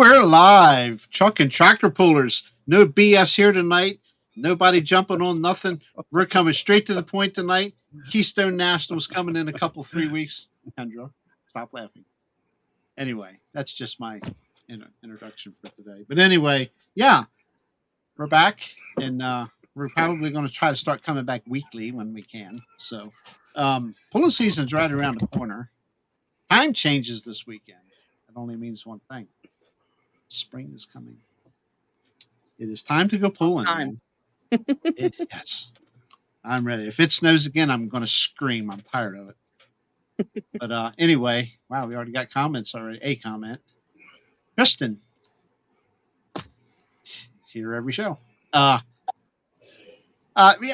we're live. Truck and tractor pullers. No BS here tonight. Nobody jumping on nothing. We're coming straight to the point tonight. Keystone National's coming in a couple 3 weeks. Kendra, stop laughing. Anyway, that's just my introduction for today. But anyway, yeah, we're back, and we're probably going to try to start coming back weekly when we can. So, pulling season's right around the corner. Time changes this weekend. It only means one thing. Spring is coming. It is time to go pulling. Time. Yes. I'm ready. If it snows again, I'm going to scream. I'm tired of it. But anyway, wow, we already got comments already. A comment. Kristen. She's here every show. Yeah,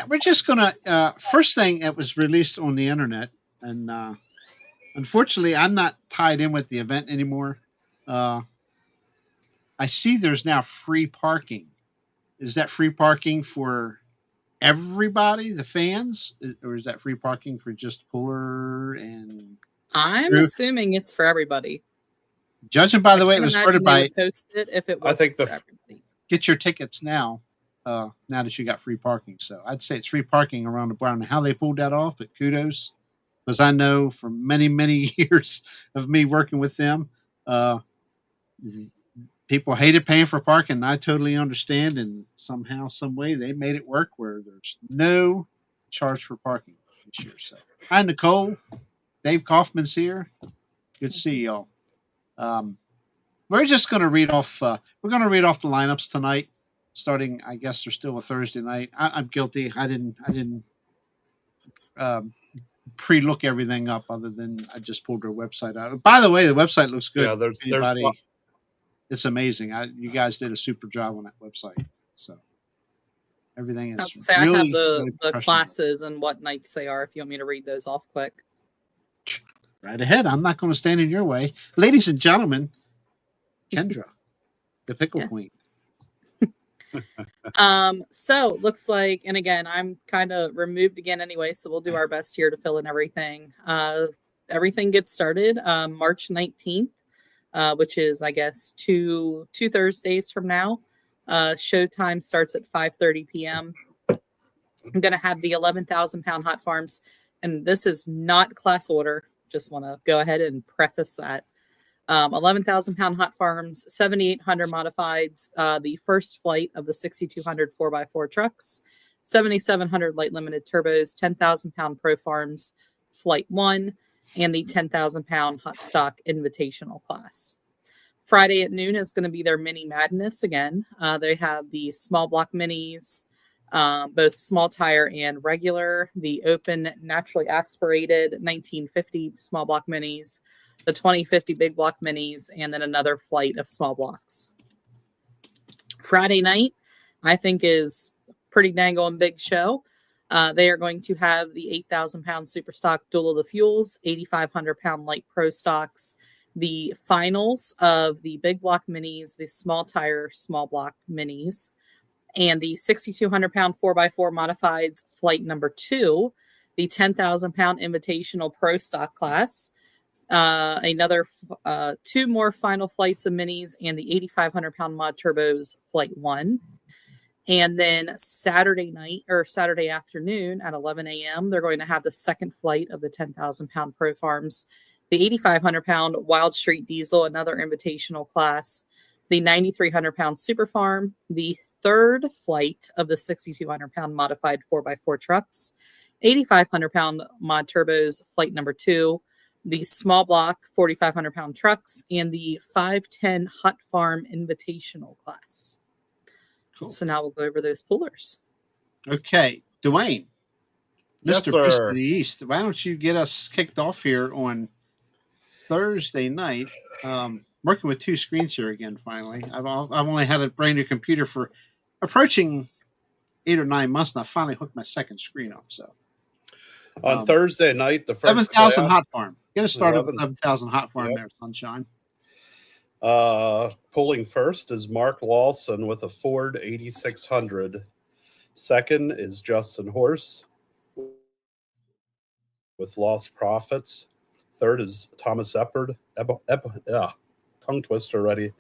we're just going to, first thing that was released on the internet, and unfortunately, I'm not tied in with the event anymore. I see there's now free parking. Is that free parking for everybody, the fans, or is that free parking for just puller and? I'm assuming it's for everybody. Judging by the way it was started by, post it if it was for everybody. Get your tickets now. Now that you got free parking, so I'd say it's free parking around the bar. And how they pulled that off, but kudos, because I know for many years of me working with them, people hated paying for parking. And I totally understand, and somehow, some way, they made it work where there's no charge for parking this year. So, hi Nicole, Dave Kaufman's here. Good to see y'all. We're just going to read off. We're going to read off the lineups tonight. Starting, I guess there's still a Thursday night. I'm guilty. I didn't pre-look everything up, other than I just pulled their website out. By the way, the website looks good. Yeah, there's it's amazing. You guys did a super job on that website. So everything is I have the classes and what nights they are. If you want me to read those off quick. Right ahead. I'm not going to stand in your way, ladies and gentlemen. Kendra, the pickle queen. So looks like, and again, I'm kind of removed again anyway, so we'll do our best here to fill in everything. Everything gets started March 19th, which is, I guess, two Thursdays from now. Showtime starts at 5:30 p.m. I'm going to have the 11,000 pound hot farms, and this is not class order. Just want to go ahead and preface that. 11,000 pound hot farms, 7,800 modifieds, the first flight of the 6,200 4x4 trucks, 7,700 light limited turbos, 10,000 pound pro farms, flight 1, and the 10,000 pound hot stock invitational class. Friday at noon is going to be their mini madness again. They have the small block minis, both small tire and regular, the open naturally aspirated 1950 small block minis, the 2050 big block minis, and then another flight of small blocks. Friday night, I think, is pretty dang on big show. They are going to have the 8,000 pound super stock dual of the fuels, 8,500 pound light pro stocks, the finals of the big block minis, the small tire small block minis, and the 6,200 pound 4x4 modifieds flight number 2, the 10,000 pound invitational pro stock class, another 2 more final flights of minis, and the 8,500 pound mod turbos flight 1. And then Saturday night or Saturday afternoon at 11 a.m., they're going to have the second flight of the 10,000 pound pro farms, the 8,500 pound Wild Street Diesel, another invitational class, the 9,300 pound super farm, the third flight of the 6,200 pound modified 4x4 trucks, 8,500 pound mod turbos flight number 2, the small block 4,500 pound trucks, and the 510 hot farm invitational class. Cool. So now we'll go over those pullers. Okay, Dwayne, yes, Mr. Priest of the East, why don't you get us kicked off here on Thursday night? Working with 2 screens here again. Finally, I've only had a brand new computer for approaching 8 or 9 months, and I finally hooked my second screen up. So on Thursday night, the first 7,000 hot farm. Get us started with 11,000 hot farm. Yep. There, sunshine. Pulling first is Mark Lawson with a Ford 8600. Second is Justin Horse with Lost Profits. Third is Thomas Eppard. Tongue twister already.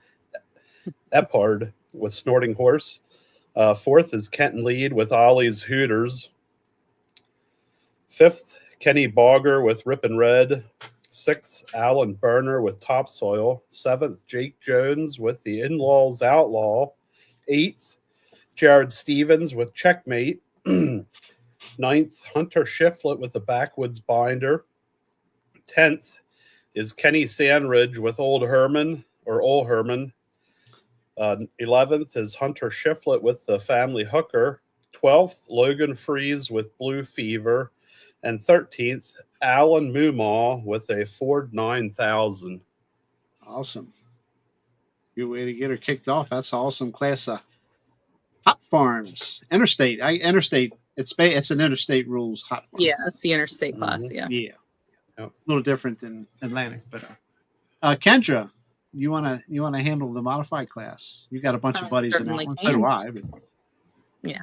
Epard with Snorting Horse. Fourth is Kenton Lead with Ollie's Hooters. Fifth, Kenny Bogger with Rippin' Red. Sixth, Alan Berner with Topsoil. Seventh, Jake Jones with the In-Laws Outlaw. Eighth, Jared Stevens with Checkmate. Ninth, Hunter Shiflett with the Backwoods Binder. 10th is Kenny Sandridge with Old Herman or Ol Herman. 11th is Hunter Shiflett with the Family Hooker. 12th, Logan Freeze with Blue Fever. And 13th, Alan Moomaw with a Ford 9000. Awesome. Good way to get her kicked off. That's an awesome class. Hot Farms. Interstate. Interstate. It's an interstate rules hot farm. Yeah, that's the interstate class. Yeah. Yeah. A little different than Atlantic, but Kendra, you wanna handle the modified class? You got a bunch of buddies in that one. So do I. But... Yeah.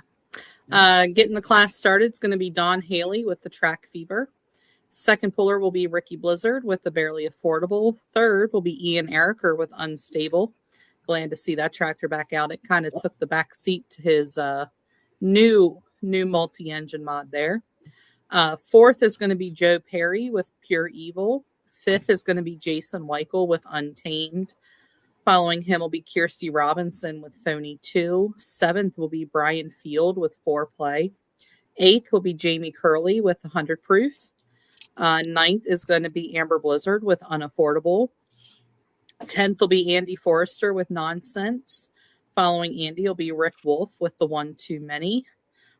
Getting the class started, it's going to be Don Haley with the Track Fever. Second puller will be Ricky Blizzard with the Barely Affordable. Third will be Ian Ericker with Unstable. Glad to see that tractor back out. It kind of took the back seat to his new multi-engine mod there. Fourth is going to be Joe Perry with Pure Evil. Fifth is going to be Jason Weichel with Untamed. Following him will be Kirsty Robinson with Phony 2. Seventh will be Brian Field with Foreplay. Eighth will be Jamie Curley with 100 Proof. Ninth is going to be Amber Blizzard with Unaffordable. 10th will be Andy Forrester with Nonsense. Following Andy will be Rick Wolf with the One Too Many.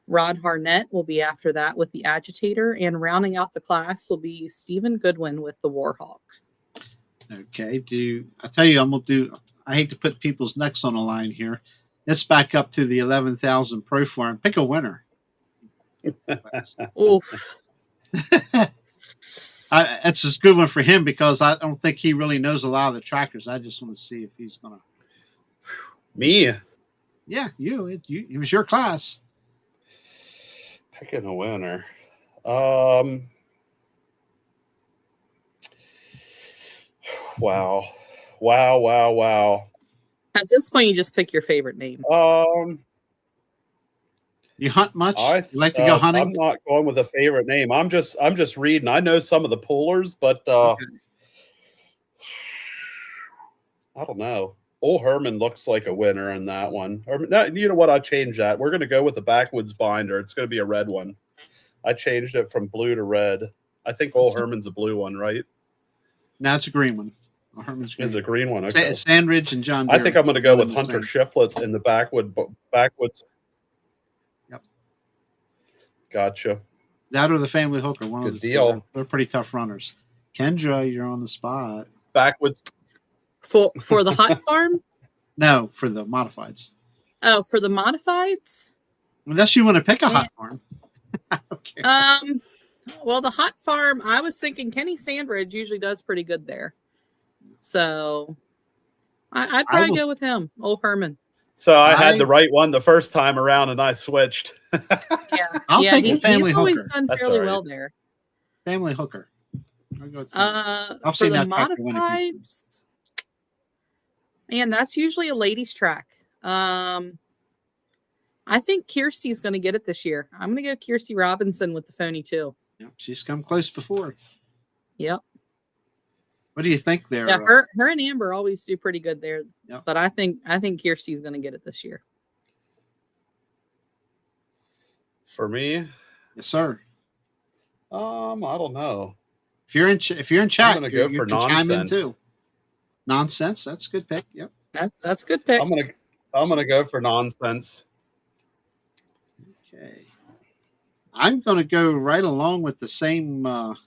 Rod Harnett will be after that with the Agitator. And rounding out the class will be Stephen Goodwin with the Warhawk. Okay. I tell you, I hate to put people's necks on the line here. Let's back up to the 11,000 Pro Farm. Pick a winner. Oof. That's a good one for him because I don't think he really knows a lot of the tractors. I just want to see if he's gonna. Me? Yeah, you. It was your class. Picking a winner. Wow. At this point, you just pick your favorite name. You hunt much? You like to go hunting? I'm not going with a favorite name. I'm just reading. I know some of the pullers, but Okay. I don't know. Old Herman looks like a winner in that one. Or no, you know what? I changed that. We're going to go with the Backwoods Binder. It's going to be a red one. I changed it from blue to red. I think Old Herman's a blue one, right? No, it's a green one. Old Herman's green. Is a green one. Okay. Sandridge and John Deere. I think I'm going to go with Hunter Shiflett in the Backwoods. Yep. Gotcha. That or the Family Hooker. One Good of the deal. Two. They're pretty tough runners. Kendra, you're on the spot. Backwoods. For the hot farm? No, for the modifieds. Oh, for the modifieds? Unless you want to pick a hot farm. Okay. Well, the hot farm, I was thinking Kenny Sandridge usually does pretty good there. So I'd probably go with him, Old Herman. So I had the right one the first time around and I switched. Yeah. I'll take he's Family always Hooker. done That's fairly all right. well there. Family Hooker. I'll go with For the modifieds, man, that's usually a ladies' track. I think Kirsty's going to get it this year. I'm going to go Kirsty Robinson with the Phony 2. Yep, she's come close before. Yep. What do you think there? Yeah, her and Amber always do pretty good there. Yep. But I think Kirsty's going to get it this year. For me, Yes, sir. I don't know. If you're in chat, I'm gonna go for Nonsense. Too. Nonsense. That's a good pick. Yep. That's a good pick. I'm gonna go for Nonsense. Okay. I'm going to go right along with the same. If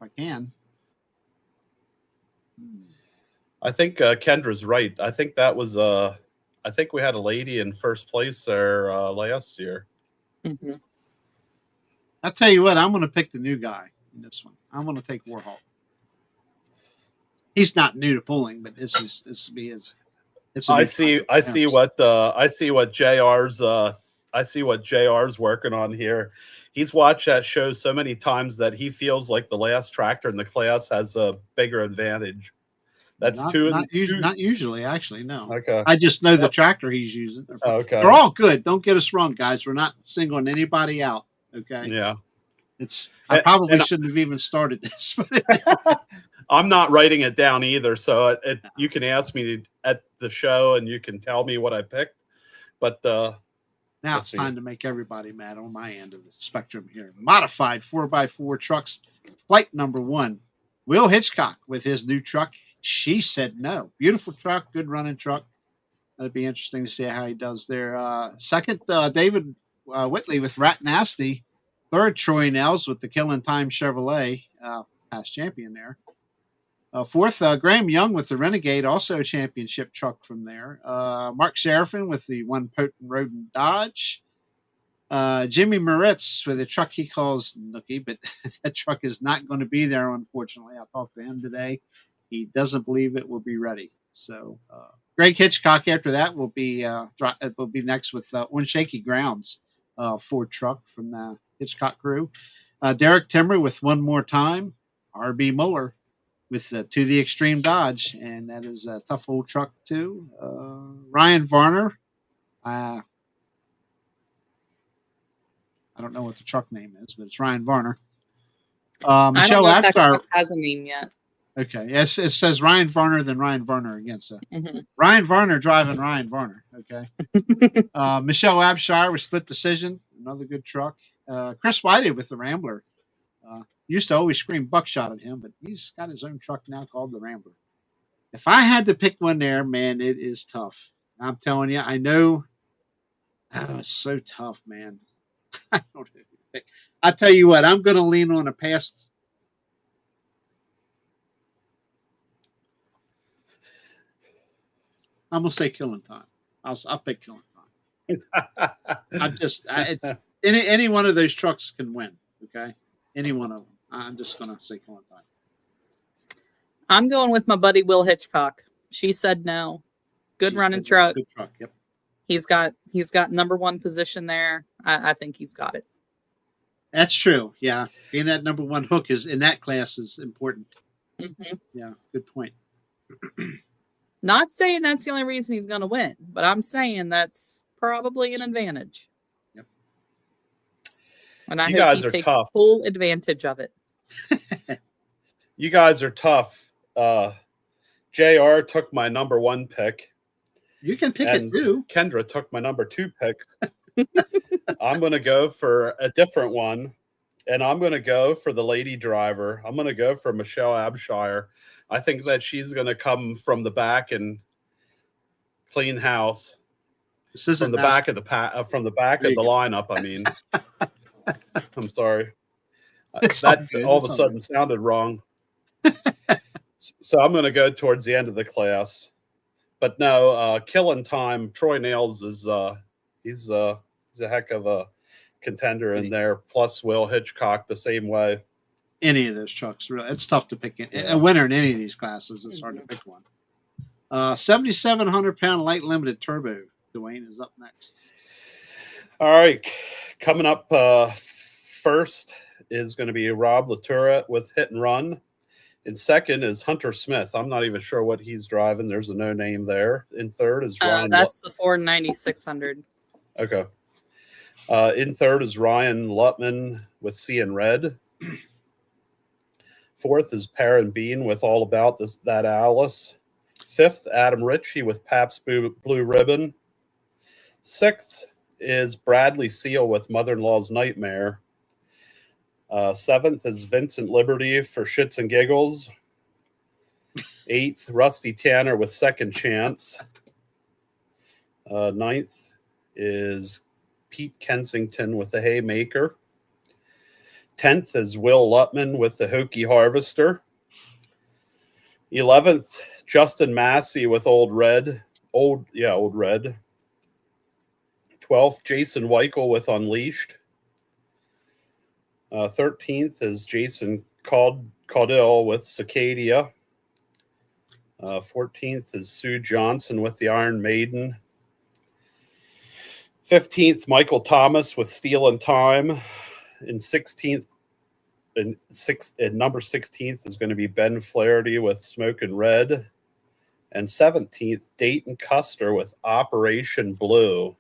I can. I think Kendra's right. I think that was I think we had a lady in first place there last year. Mm-hmm. I'll tell you what. I'm going to pick the new guy in this one. I'm going to take Warhawk. He's not new to pulling, but this will be his. I see what JR's working on here. He's watched that show so many times that he feels like the last tractor in the class has a bigger advantage. That's not, two not, and two. not usually, actually, no. Okay. I just know the tractor he's using. Oh, okay. They're all good. Don't get us wrong, guys. We're not singling anybody out. Okay. Yeah. I probably And shouldn't have even started this. But I'm not writing it down either, so you can ask me at the show and you can tell me what I picked. But now let's it's see. time to make everybody mad on my end of the spectrum here. Modified 4x4 trucks, flight number 1. Will Hitchcock with his new truck. She said no. Beautiful truck, good running truck. That'd be interesting to see how he does there. Second, David Whitley with Rat Nasty. Third, Troy Nels with the Killing Time Chevrolet, past champion there. Fourth, Graham Young with the Renegade, also a championship truck from there. Mark Serafin with the One Potent Rodent Dodge. Jimmy Moritz with a truck he calls Nookie, but that truck is not going to be there, unfortunately. I talked to him today. He doesn't believe it will be ready. So Greg Hitchcock after that will be next with On Shaky Grounds Ford truck from the Hitchcock crew. Derek Timmer with One More Time. R.B. Muller with To the Extreme Dodge, and that is a tough old truck too. Ryan Varner. I don't know what the truck name is, but it's Ryan Varner. I Michelle don't know if that Abshire. truck has a name yet. Okay, yes, it says Ryan Varner, then Ryan Varner again. So Mm-hmm. Ryan Varner driving Ryan Varner. Okay. Michelle Abshire with Split Decision, another good truck. Chris Whitey with the Rambler. Used to always scream buckshot at him, but he's got his own truck now called the Rambler. If I had to pick one there, man, it is tough. I'm telling you, I know. Oh, it's so tough, man. I don't know who to pick. I tell you what, I'm going to lean on a past. I'm going to say Killing Time. I'll pick Killing Time. It's any one of those trucks can win. Okay, any one of them. I'm just going to say Killing Time. I'm going with my buddy Will Hitchcock. She said no. Good running truck. Good truck. Yep. He's got number 1 position there. I think he's got it. That's true. Yeah, being that number 1 hook is in that class is important. Mm-hmm. Yeah, good point. Not saying that's the only reason he's going to win, but I'm saying that's probably an advantage. Yep. And I You hope guys he are takes tough. full advantage of it. You guys are tough. JR took my number 1 pick. You can pick and it too. Kendra took my number 2 pick. I'm going to go for a different one, and I'm going to go for the lady driver. I'm going to go for Michelle Abshire. I think that she's going to come from the back and clean house. This isn't from the back of the lineup. I mean, I'm sorry. That all of a sudden sounded wrong. So I'm going to go towards the end of the class. But no, Killing Time, Troy Nails is he's a heck of a contender in there. Plus Will Hitchcock the same way. Any of those trucks, really, it's tough to pick a winner in any of these classes. It's hard to pick one. 7,700-pound light limited turbo. Dwayne is up next. All right, coming up first is going to be Rob Latoura with Hit and Run. In second is Hunter Smith. I'm not even sure what he's driving. There's a no name there. In third is Ryan. That's the Ford 9600. Okay. In third is Ryan Lutman with C and Red. Fourth is Perrin Bean with All About That Alice. Fifth, Adam Ritchie with Pabst Blue Ribbon. Sixth is Bradley Seal with Mother-in-Law's Nightmare. Seventh is Vincent Liberty for Shits and Giggles. Eighth, Rusty Tanner with Second Chance. Ninth is Pete Kensington with the Haymaker. 10th is Will Lutman with the Hokie Harvester. 11th, Justin Massey with Old Red. Old Red. 12th, Jason Weichel with Unleashed. 13th is Jason Caudill with Cicadia. 14th is Sue Johnson with the Iron Maiden. 15th, Michael Thomas with Steel and Time. In 16th, and number 16th is going to be Ben Flaherty with Smoke and Red. And 17th, Dayton Custer with Operation Blue.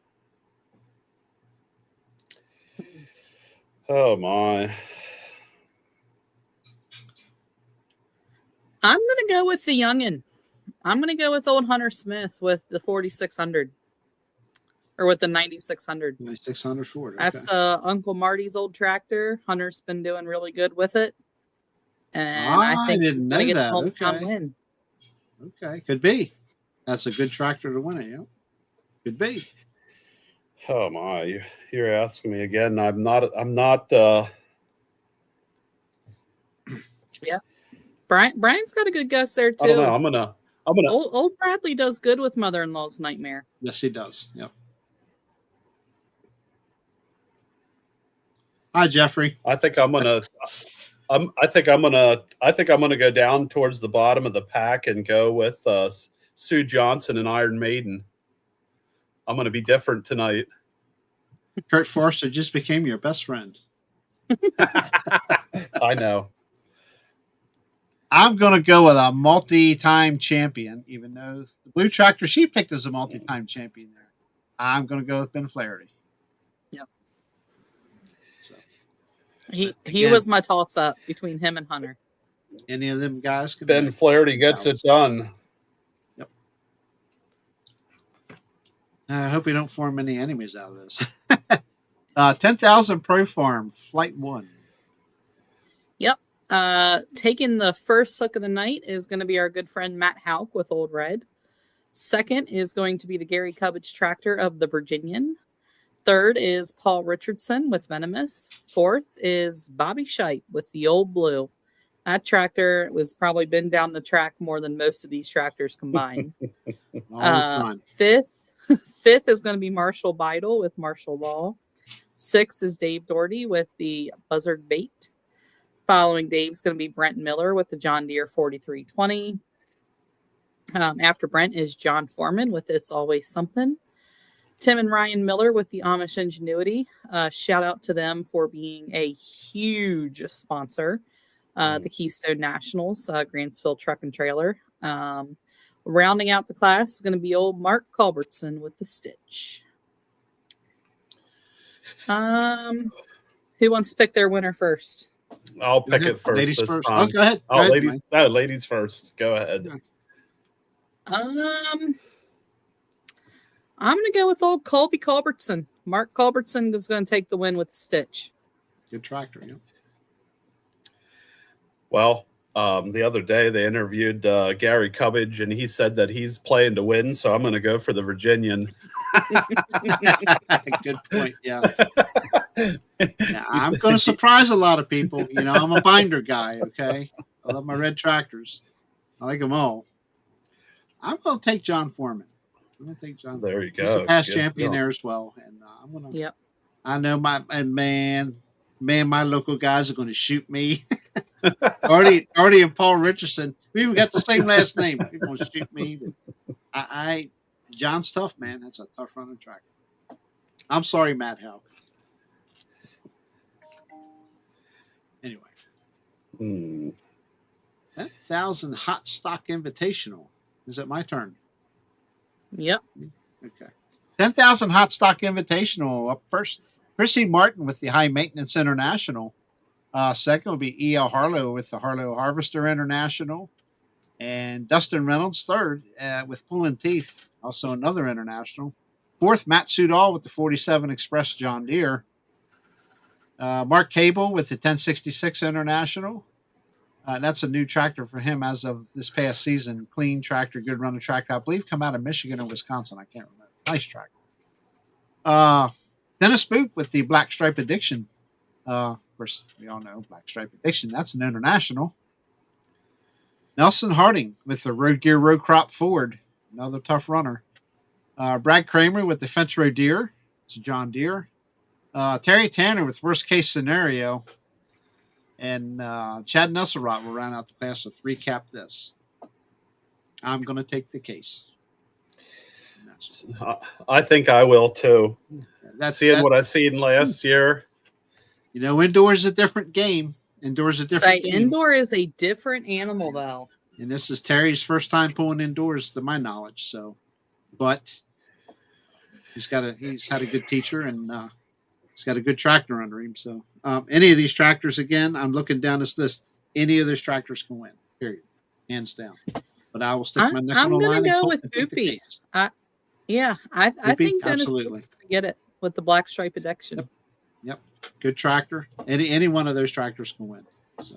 Oh, my. I'm going to go with the youngin'. I'm going to go with old Hunter Smith with the 4600 or with the 9600. 9600 Ford. Okay. That's Uncle Marty's old tractor. Hunter's been doing really good with it. And I think didn't he's know going to get that. the hometown Okay. win. Okay, could be. That's a good tractor to win it. Yeah, could be. Oh my! You're asking me again. I'm not. Yeah, Brian's got a good guess there too. I don't know. I'm gonna. Old Bradley does good with mother-in-law's nightmare. Yes, he does. Yep. Hi, Jeffrey. I think I'm gonna go down towards the bottom of the pack and go with Sue Johnson and Iron Maiden. I'm gonna be different tonight. Kurt Forster just became your best friend. I know. I'm going to go with a multi-time champion, even though the blue tractor she picked as a multi-time champion there. I'm going to go with Ben Flaherty. Yep. So, he was my toss-up between him and Hunter. Any of them guys could Ben Flaherty gets it done. Yep. I hope we don't form any enemies out of this. 10,000 Pro Farm, Flight 1. Yep. Taking the first hook of the night is going to be our good friend Matt Hauk with Old Red. Second is going to be the Gary Cubbage tractor of the Virginian. Third is Paul Richardson with Venomous. Fourth is Bobby Scheidt with the Old Blue. That tractor was probably been down the track more than most of these tractors combined. Fifth is going to be Marshall Beidel with Marshall Law. Sixth is Dave Doherty with the Buzzard Bait. Following Dave's going to be Brent Miller with the John Deere 4320. After Brent is John Foreman with It's Always Something. Tim and Ryan Miller with the Amish Ingenuity. Shout out to them for being a huge sponsor. The Keystone Nationals, Grantsville Truck and Trailer. Rounding out the class is going to be old Mark Culbertson with the Stitch. Who wants to pick their winner first? I'll pick it first ladies this first. time. Oh, go ahead. Oh, ladies. No, ladies first. Go ahead. I'm going to go with old Colby Culbertson. Mark Culbertson is going to take the win with the Stitch. Good tractor, yeah. Well, the other day they interviewed Gary Cubbage, and he said that he's playing to win, so I'm going to go for the Virginian. Good point, yeah. I'm going to surprise a lot of people. You know, I'm a binder guy, okay? I love my red tractors. I like them all. I'm going to take John Foreman. I'm going to take John. There you go. He's a past champion there as well. And I'm going to. Yep. I know my my local guys are going to shoot me. Artie and Paul Richardson. We even got the same last name. People going to shoot me. But John's tough, man. That's a tough running tractor. I'm sorry, Matt Hauk. Anyway. 10,000 Hot Stock Invitational. Is it my turn? Yep. Okay. 10,000 Hot Stock Invitational up first. Chrissy Martin with the High Maintenance International. Second will be E.L. Harlow with the Harlow Harvester International. And Dustin Reynolds third with Pulling Teeth, also another international. Fourth, Matt Sudall with the 47 Express John Deere. Mark Cable with the 1066 International. That's a new tractor for him as of this past season. Clean tractor, good running tractor. I believe come out of Michigan or Wisconsin. I can't remember. Nice tractor. Dennis Boot with the Black Stripe Addiction. Of course, we all know Black Stripe Addiction. That's an international. Nelson Harding with the Road Gear Row Crop Ford. Another tough runner. Brad Kramer with the Fence Row Deere. It's a John Deere. Terry Tanner with Worst Case Scenario. And Chad Nusselrot will round out the class with Recap This. I'm going to take the case. I think I will too. That's what I seen last year. You know, indoor is a different game. Indoor is a different game. Indoor is a different animal, though. And this is Terry's first time pulling indoors, to my knowledge. So, but he's had a good teacher, and he's got a good tractor under him. So, any of these tractors, again, I'm looking down this list. Any of those tractors can win. Period, hands down. But I will stick my neck on I'm the gonna line and go hope with to take the Boopy. case. I Boopy? think Dennis will Absolutely. get it with the black stripe addiction. Yep, good tractor. Any one of those tractors can win. So,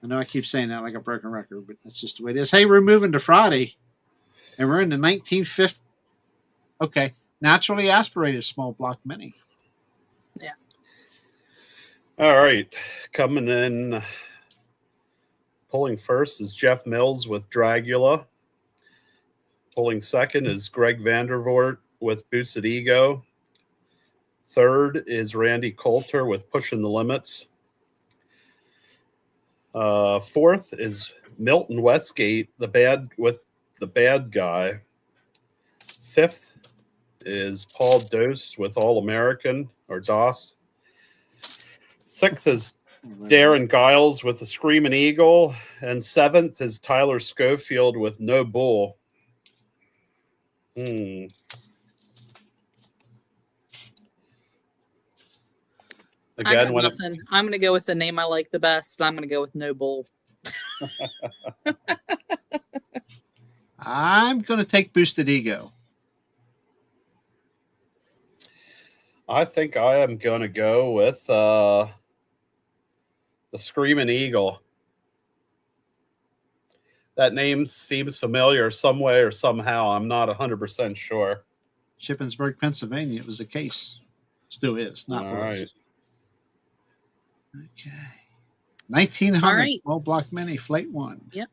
I know I keep saying that like a broken record, but that's just the way it is. Hey, we're moving to Friday, and we're in the 1950. Okay, naturally aspirated small block mini. Yeah. All right. Coming in, pulling first is Jeff Mills with Dragula. Pulling second is Greg Vandervoort with Boosted Ego. Third is Randy Coulter with Pushing the Limits. Fourth is Milton Westgate, the bad guy. Fifth is Paul Dost with All American or DOS. Sixth is Darren Giles with the Screaming Eagle, and seventh is Tyler Schofield with No Bull. Again, nothing. I'm going to go with the name I like the best. I'm going to go with No Bull. I'm going to take Boosted Ego. I think I am going to go with the Screaming Eagle. That name seems familiar some way or somehow. I'm not 100% sure. Shippensburg, Pennsylvania. It was the case. Still is. Not All was. right. Okay. 1900 All right. small block mini flight 1. Yep.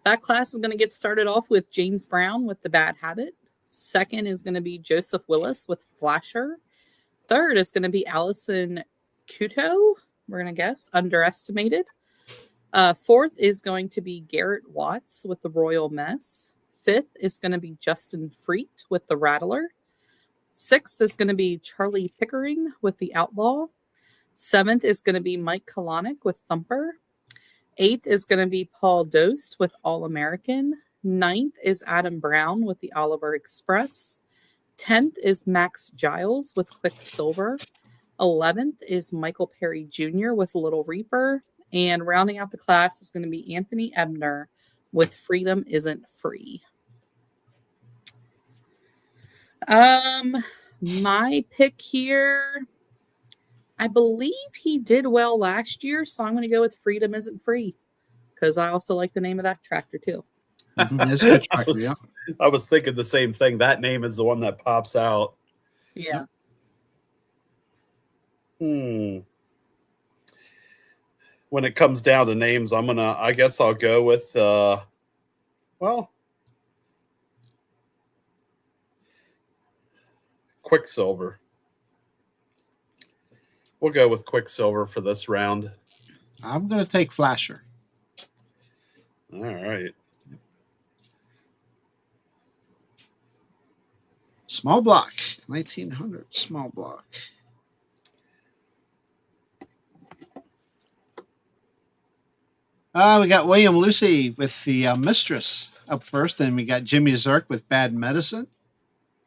That class is going to get started off with James Brown with The Bad Habit. Second is going to be Joseph Willis with Flasher. Third is going to be Allison Kuto. We're going to guess Underestimated. Fourth is going to be Garrett Watts with The Royal Mess. Fifth is going to be Justin Freet with The Rattler. Sixth is going to be Charlie Pickering with The Outlaw. Seventh is going to be Mike Kalanick with Thumper. Eighth is going to be Paul Dost with All American. Ninth is Adam Brown with The Oliver Express. 10th is Max Giles with Quicksilver. 11th is Michael Perry Jr. with Little Reaper. And rounding out the class is going to be Anthony Ebner with Freedom Isn't Free. My pick here, I believe he did well last year, so I'm going to go with Freedom Isn't Free because I also like the name of that tractor too. That's a good tractor, yeah. I was thinking the same thing. That name is the one that pops out. Yeah. When it comes down to names, I guess I'll go with, Quicksilver. We'll go with Quicksilver for this round. I'm going to take Flasher. All right. Small block, 1900 small block. We got William Lucy with The Mistress up first, and we got Jimmy Zirk with Bad Medicine.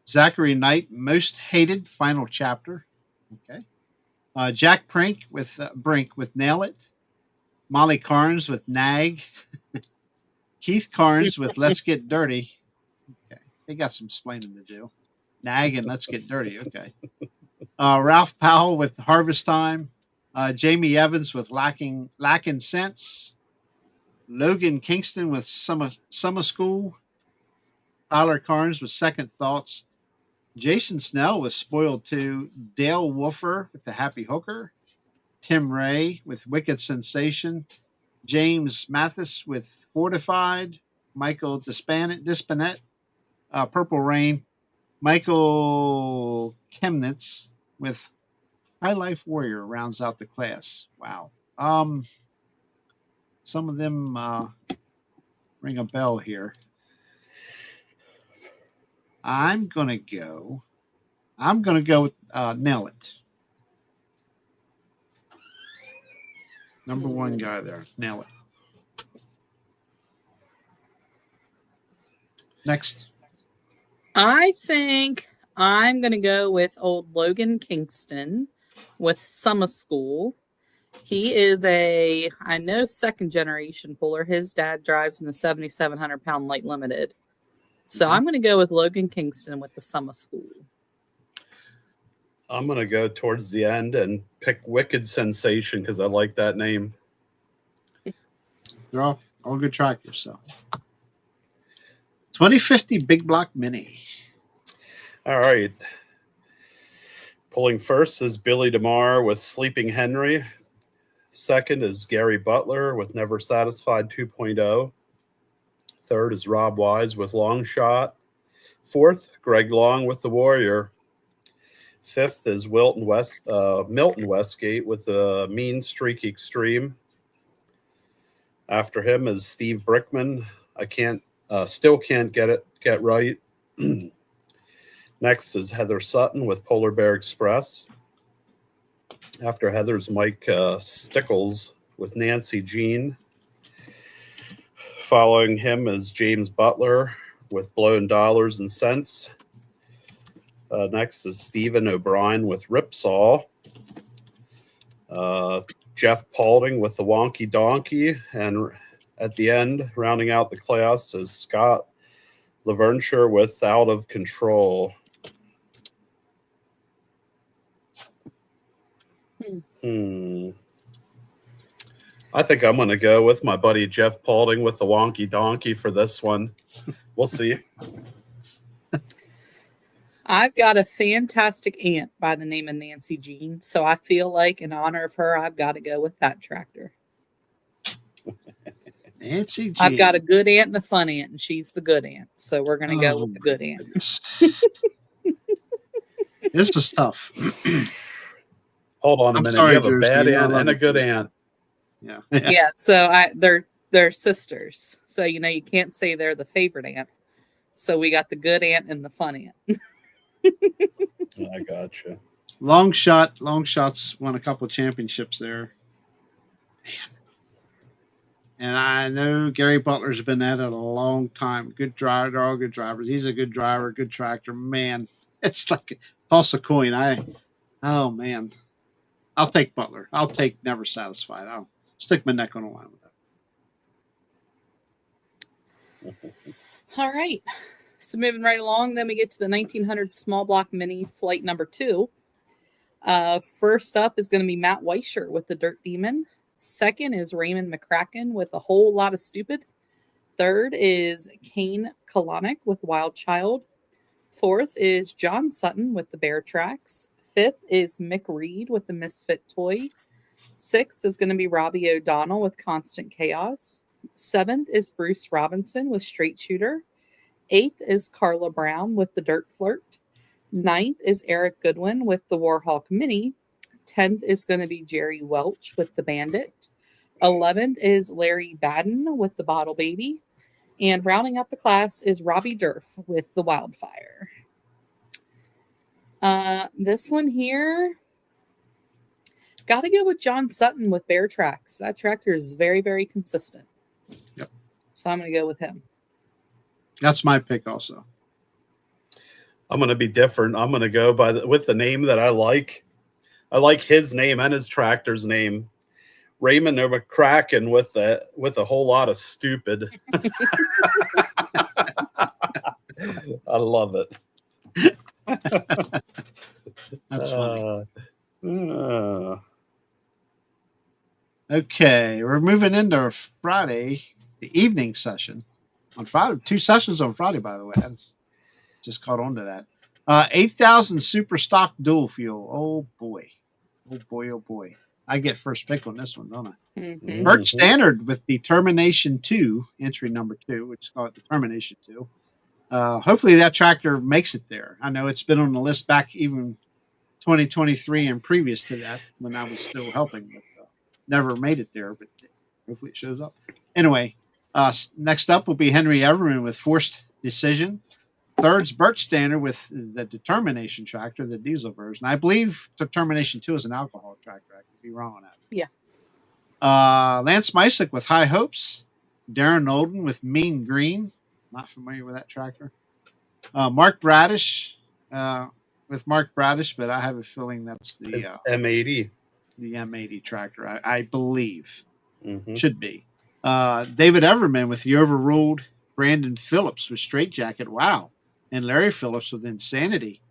Zachary Knight, Most Hated, Final Chapter. Okay. Jack Brink with Nail It. Molly Carnes with Nag. Keith Carnes with Let's Get Dirty. Okay. They got some explaining to do. Nag and Let's Get Dirty. Okay. Ralph Powell with Harvest Time. Jamie Evans with Lacking Sense. Logan Kingston with Summer School. Tyler Carnes with Second Thoughts. Jason Snell with Spoiled 2. Dale Wolfer with The Happy Hooker. Tim Ray with Wicked Sensation. James Mathis with Fortified. Michael Dispannett, Purple Rain. Michael Chemnitz with High Life Warrior rounds out the class. Wow. Some of them ring a bell here. I'm gonna go with Nail It. Number one guy there. Nail It. Next. I think I'm going to go with old Logan Kingston with Summer School. He is I know, second generation puller. His dad drives in the 7,700 pound light limited. So I'm going to go with Logan Kingston with the Summer School. I'm going to go towards the end and pick Wicked Sensation because I like that name. They're all good tractors. So 2050 Big Block Mini. All right. Pulling first is Billy DeMar with Sleeping Henry. Second is Gary Butler with Never Satisfied 2.0. Third is Rob Wise with Long Shot. Fourth, Greg Long with The Warrior. Fifth is Milton Westgate with the Mean Streak Extreme. After him is Steve Brickman. I still can't get right. Next is Heather Sutton with Polar Bear Express. After Heather's Mike Stickles with Nancy Jean. Following him is James Butler with Blown Dollars and Cents. Next is Stephen O'Brien with Ripsaw. Jeff Paulding with the Wonky Donkey. And at the end, rounding out the class, is Scott Lavernshire with Out of Control. I think I'm going to go with my buddy Jeff Paulding with the Wonky Donkey for this one. We'll see. I've got a fantastic aunt by the name of Nancy Jean, so I feel like in honor of her, I've got to go with that tractor. Nancy Jean. I've got a good aunt and a fun aunt, and she's the good aunt, so we're going to go with the good aunt. This is tough. Hold on a minute. Sorry, you have a Jersey, bad I aunt love and a it. good aunt. Yeah. Yeah, so they're sisters, so you can't say they're the favorite aunt. So we got the good aunt and the fun aunt. I gotcha. Long shots won a couple championships there. Man. And I know Gary Butler's been at it a long time. Good driver. They're all good drivers. He's a good driver, good tractor. Man, it's like toss a coin. Oh man. I'll take Butler. I'll take Never Satisfied. I'll stick my neck on the line with that. All right. So moving right along, then we get to the 1900 small block mini flight number 2. First up is going to be Matt Weischer with the Dirt Demon. Second is Raymond McCracken with A Whole Lot of Stupid. Third is Kane Kalanick with Wild Child. Fourth is John Sutton with the Bear Tracks. Fifth is Mick Reed with the Misfit Toy. Sixth is going to be Robbie O'Donnell with Constant Chaos. Seventh is Bruce Robinson with Straight Shooter. Eighth is Carla Brown with the Dirt Flirt. Ninth is Eric Goodwin with the Warhawk Mini. 10th is going to be Jerry Welch with the Bandit. 11th is Larry Baden with the Bottle Baby. And rounding up the class is Robbie Durf with the Wildfire. This one here, got to go with John Sutton with Bear Tracks. That tractor is very, very consistent. Yep. So I'm going to go with him. That's my pick also. I'm going to be different. I'm going to go with the name that I like. I like his name and his tractor's name. Raymond McCracken with a whole lot of stupid. I love it. That's funny. Okay, we're moving into Friday, the evening session. On Friday, 2 sessions on Friday, by the way. I just caught on to that. 8,000 super stock dual fuel. Oh boy. Oh boy, oh boy. I get first pick on this one, don't I? Mm-hmm. Burt Standard with Determination 2, entry number 2, which is called Determination 2. Hopefully that tractor makes it there. I know it's been on the list back even 2023 and previous to that when I was still helping, but never made it there, but hopefully it shows up. Anyway, next up will be Henry Everman with Forced Decision. Third's Burt Standard with the Determination tractor, the diesel version. I believe Determination 2 is an alcohol tractor. I could be wrong on that. Yeah. Lance Mysick with High Hopes. Darren Olden with Mean Green. Not familiar with that tractor. Mark Bradish, with Mark Bradish, but I have a feeling that's It's M80. the M80 tractor. I believe Mm-hmm. should be. David Everman with the overruled Brandon Phillips with Straight Jacket. Wow, and Larry Phillips with Insanity.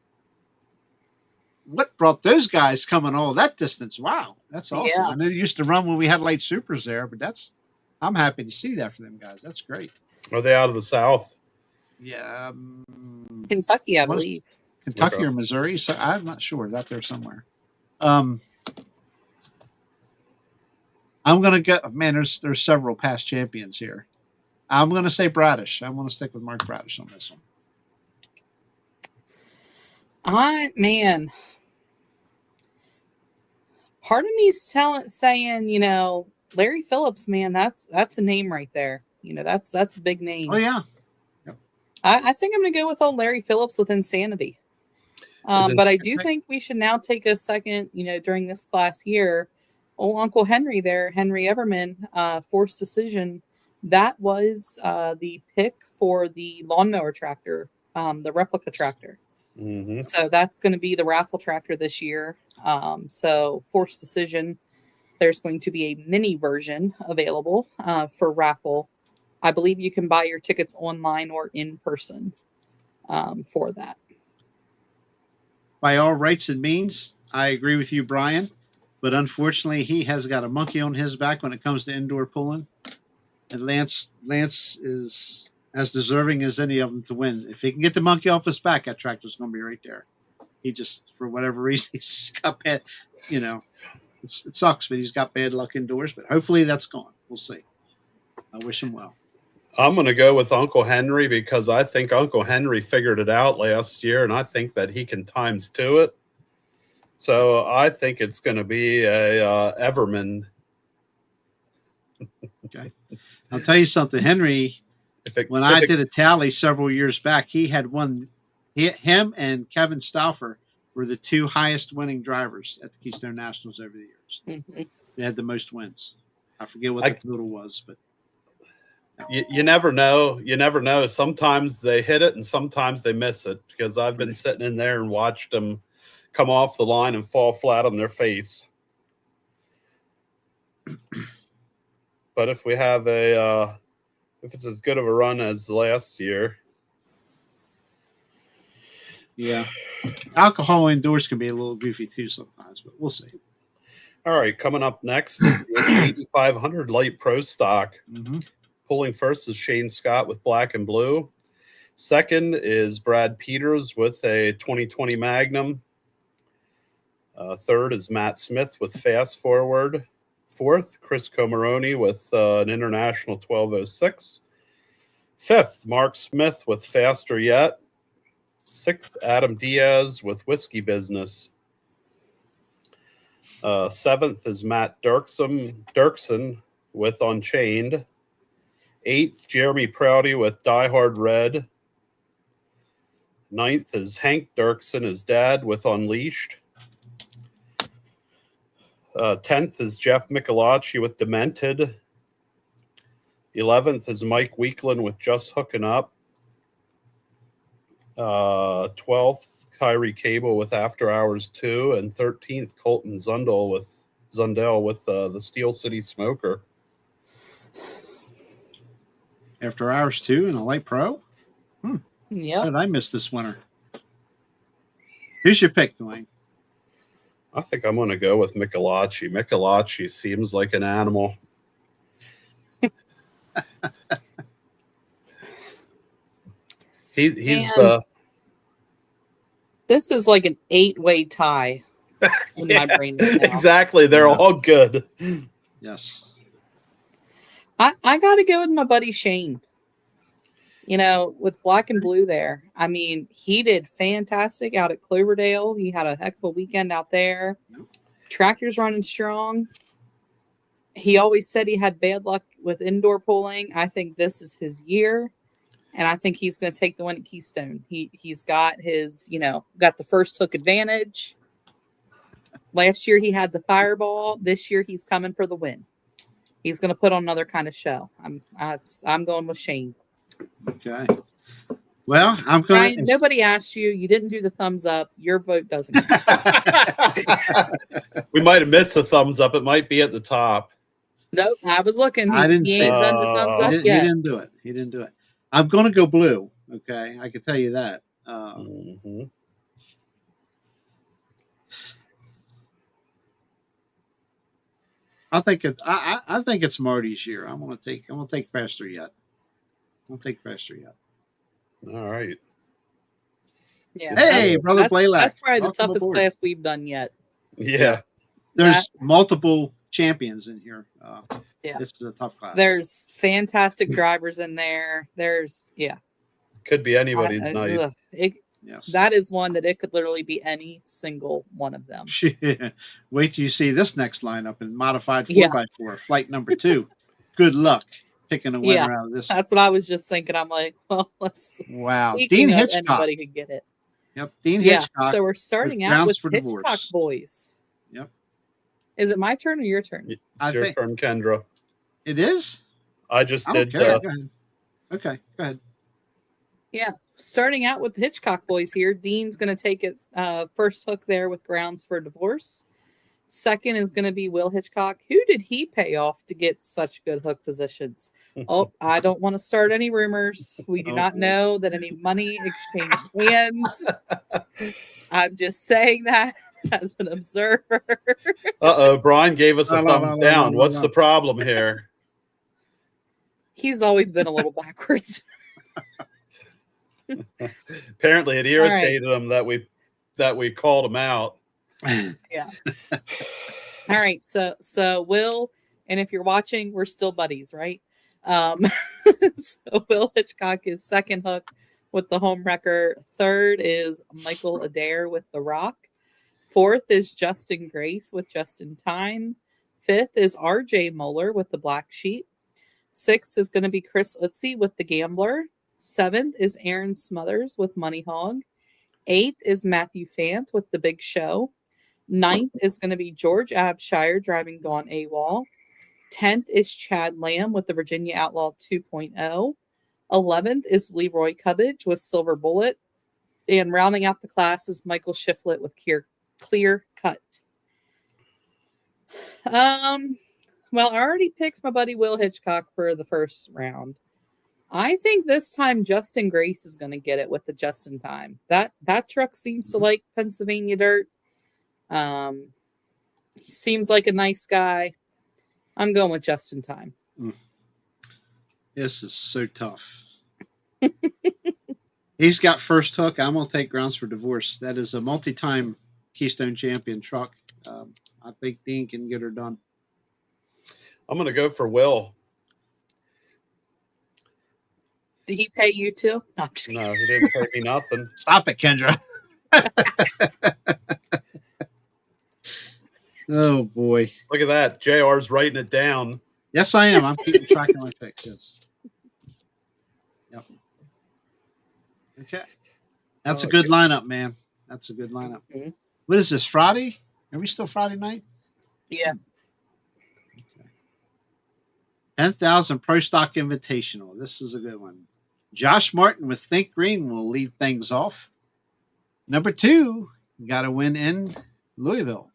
What brought those guys coming all that distance? Wow, that's awesome. Yeah. I know they used to run when we had light supers there, but I'm happy to see that for them guys. That's great. Are they out of the South? Yeah, Kentucky, I what is- believe. Kentucky Okay. or Missouri. So I'm not sure. It's out there somewhere. I'm gonna get. Man, there's several past champions here. I'm gonna say Bradish. I'm gonna stick with Mark Bradish on this one. Man, part of me is saying, Larry Phillips, man, that's a name right there. That's a big name. Oh yeah, I think I'm going to go with old Larry Phillips with Insanity. But I do think we should now take a second, during this class year. Old Uncle Henry there, Henry Everman, forced decision. That was the pick for the lawnmower tractor, the replica tractor. Mm-hmm. So that's going to be the raffle tractor this year. So forced decision. There's going to be a mini version available for raffle. I believe you can buy your tickets online or in person for that. by all rights and means, I agree with you, Brian. But unfortunately, he has got a monkey on his back when it comes to indoor pulling, and Lance is as deserving as any of them to win. If he can get the monkey off his back, that tractor's going to be right there. He just, for whatever reason, he's got bad. It sucks, but he's got bad luck indoors. But hopefully, that's gone. We'll see. I wish him well. I'm going to go with Uncle Henry because I think Uncle Henry figured it out last year, and I think that he can times two it. So I think it's going to be a Everman. Okay, I'll tell you something, Henry. I did a tally several years back, he had won. Him and Kevin Stauffer were the two highest winning drivers at the Keystone Nationals over the years. Mm-hmm. They had the most wins. I forget what the total was, but you never know. You never know. Sometimes they hit it and sometimes they miss it because I've been sitting in there and watched them come off the line and fall flat on their face. But if we have if it's as good of a run as last year. Yeah. Alcohol indoors can be a little goofy too sometimes, but we'll see. All right, coming up next is the 8500 Light Pro Stock. Mm-hmm. Pulling first is Shane Scott with Black and Blue. Second is Brad Peters with a 2020 Magnum. Third is Matt Smith with Fast Forward. Fourth, Chris Comaroni with an International 1206. Fifth, Mark Smith with Faster Yet. Sixth, Adam Diaz with Whiskey Business. Seventh is Matt Dirksen with Unchained. Eighth, Jeremy Prouty with Die Hard Red. Ninth is Hank Dirksen, his dad, with Unleashed. 10th is Jeff Michelacci with Demented. 11th is Mike Weekland with Just Hooking Up. 12th, Kyrie Cable with After Hours 2. And 13th, Colton Zundel with the Steel City Smoker. After Hours 2 and a Light Pro? Yeah. How did I miss this winter? Who's your pick, Dwayne? I think I'm going to go with Michelacci. Michelacci seems like an animal. He's this is like an 8-way tie in my brain right now. Exactly. They're all good. Yes. I got to go with my buddy Shane. With Black and Blue there. I mean, he did fantastic out at Cloverdale. He had a heck of a weekend out there. Tractor's running strong. He always said he had bad luck with indoor pulling. I think this is his year. And I think he's going to take the win at Keystone. He's got his, got the first hook advantage. Last year he had the fireball. This year he's coming for the win. He's going to put on another kind of show. I'm going with Shane. Okay. Well, I'm going Ryan, nobody asked you. You didn't do the thumbs up. Your vote doesn't count. We might have missed a thumbs up. It might be at the top. Nope, I was looking. I didn't He see ain't it. done the thumbs He up didn't, yet. he didn't do it. He didn't do it. I'm going to go blue. Okay. I can tell you that. Mhm. I think it's Marty's year. I'm gonna take faster yet. I'll take faster yet. All right. Yeah. Hey, brother that's Blaylock. probably the Welcome toughest aboard. class we've done yet. Yeah. There's multiple champions in here. Yeah. This is a tough class. There's fantastic drivers in there. Could be anybody's night. ugh, Yes. that is one that it could literally be any single one of them. Wait till you see this next lineup in modified 4x4, Yeah. flight number 2. Good luck picking a winner out of this. That's what I was just thinking. I'm like, well, let's. Wow. Speaking Dean of Hitchcock. anybody could get it. Yep. Dean Hitchcock. So we're starting with out Grounds with for Hitchcock Divorce. Boys. Yep. Is it my turn or your turn? It's your turn, Kendra. It is? I just I don't did. care. Go ahead. Okay, go ahead. Yeah. Starting out with the Hitchcock Boys here. Dean's going to take it first hook there with Grounds for Divorce. Second is going to be Will Hitchcock. Who did he pay off to get such good hook positions? Oh, I don't want to start any rumors. We do not know that any money exchanged hands. I'm just saying that as an observer. Brian gave us a thumbs down. What's the problem here? He's always been a little backwards. Apparently, it irritated him that we called him out. Yeah. All right. So Will, and if you're watching, we're still buddies, right? So Will Hitchcock is second hook with the home wrecker. Third is Michael Adair with the Rock. Fourth is Justin Grace with Just in Time. Fifth is RJ Moeller with the Black Sheep. Sixth is going to be Chris Utzi with the Gambler. Seventh is Aaron Smothers with Money Hog. Eighth is Matthew Fant with The Big Show. Ninth is going to be George Abshire driving Gone AWOL. 10th is Chad Lamb with the Virginia Outlaw 2.0. 11th is Leroy Cubbage with Silver Bullet. And rounding out the class is Michael Shiflett with Clear Cut. Well, I already picked my buddy Will Hitchcock for the first round. I think this time Justin Grace is going to get it with the Just in Time. That truck seems to like Pennsylvania dirt. He seems like a nice guy. I'm going with Just in Time. This is so tough. He's got first hook. I'm going to take Grounds for Divorce. That is a multi-time Keystone champion truck. I think Dean can get her done. I'm going to go for Will. Did he pay you too? No, he didn't pay me nothing. Stop it, Kendra. Oh, boy. Look at that. JR's writing it down. Yes, I am. I'm keeping track of my picks. Yes. Yep. Okay. That's a good lineup, man. That's a good lineup. Mm-hmm. What is this, Friday? Are we still Friday night? Yeah. Okay. 10,000 Pro Stock Invitational. This is a good one. Josh Martin with Think Green will lead things off. Number 2, got a win in Louisville.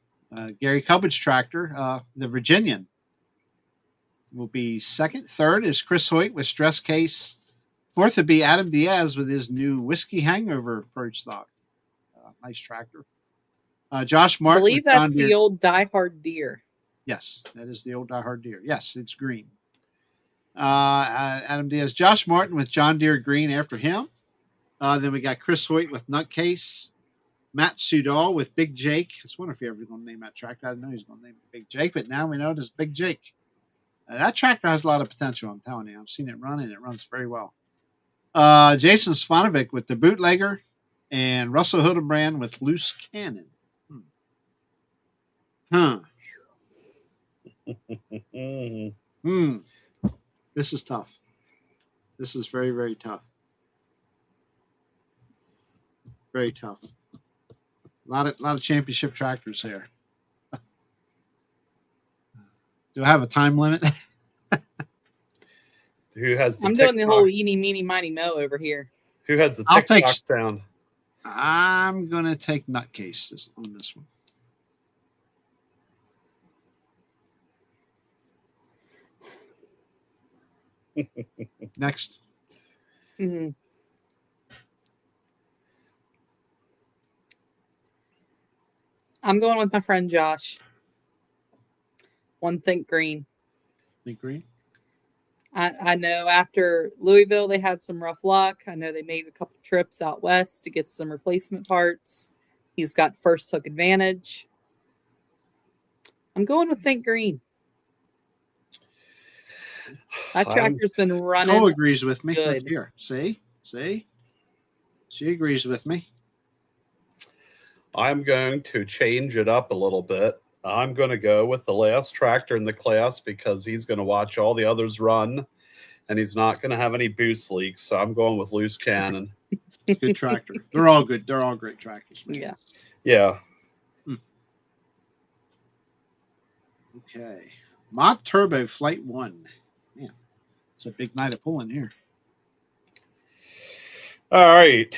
Gary Cubbage tractor, the Virginian, will be second. Third is Chris Hoyt with Stress Case. Fourth would be Adam Diaz with his new Whiskey Hangover Pro Stock. Nice tractor. Josh Martin. I believe that's the old Die Hard Deer. Yes, that is the old Die Hard Deer. Yes, it's green. Adam Diaz. Josh Martin with John Deere green after him. Then we got Chris Hoyt with Nutcase. Matt Sudall with Big Jake. I was wondering if he ever going to name that tractor. I didn't know he was going to name it Big Jake, but now we know it is Big Jake. That tractor has a lot of potential, I'm telling you. I've seen it run, and it runs very well. Jason Svanovic with the Bootlegger, and Russell Hildebrand with Loose Cannon. This is tough. This is very, very tough. Very tough. A lot of championship tractors here. Do I have a time limit? Who has the I'm doing the TikTok- whole eeny, meeny, miny, mo over here. Who has the I'll take- TikTok sound? I'm gonna take nutcase on this one. Next. Mhm. I'm going with my friend Josh. One Think Green. Think green. I know after Louisville, they had some rough luck. I know they made a couple trips out west to get some replacement parts. He's got first hook advantage. I'm going with Think Green. That tractor's been running. Nicole agrees with me. good. Look here. See? She agrees with me. I'm going to change it up a little bit. I'm going to go with the last tractor in the class because he's going to watch all the others run and he's not going to have any boost leaks. So I'm going with Loose Cannon. Good tractor. They're all good. They're all great tractors. Man. Yeah. Yeah. Okay. Mod Turbo Flight 1. Man, it's a big night of pulling here. All right.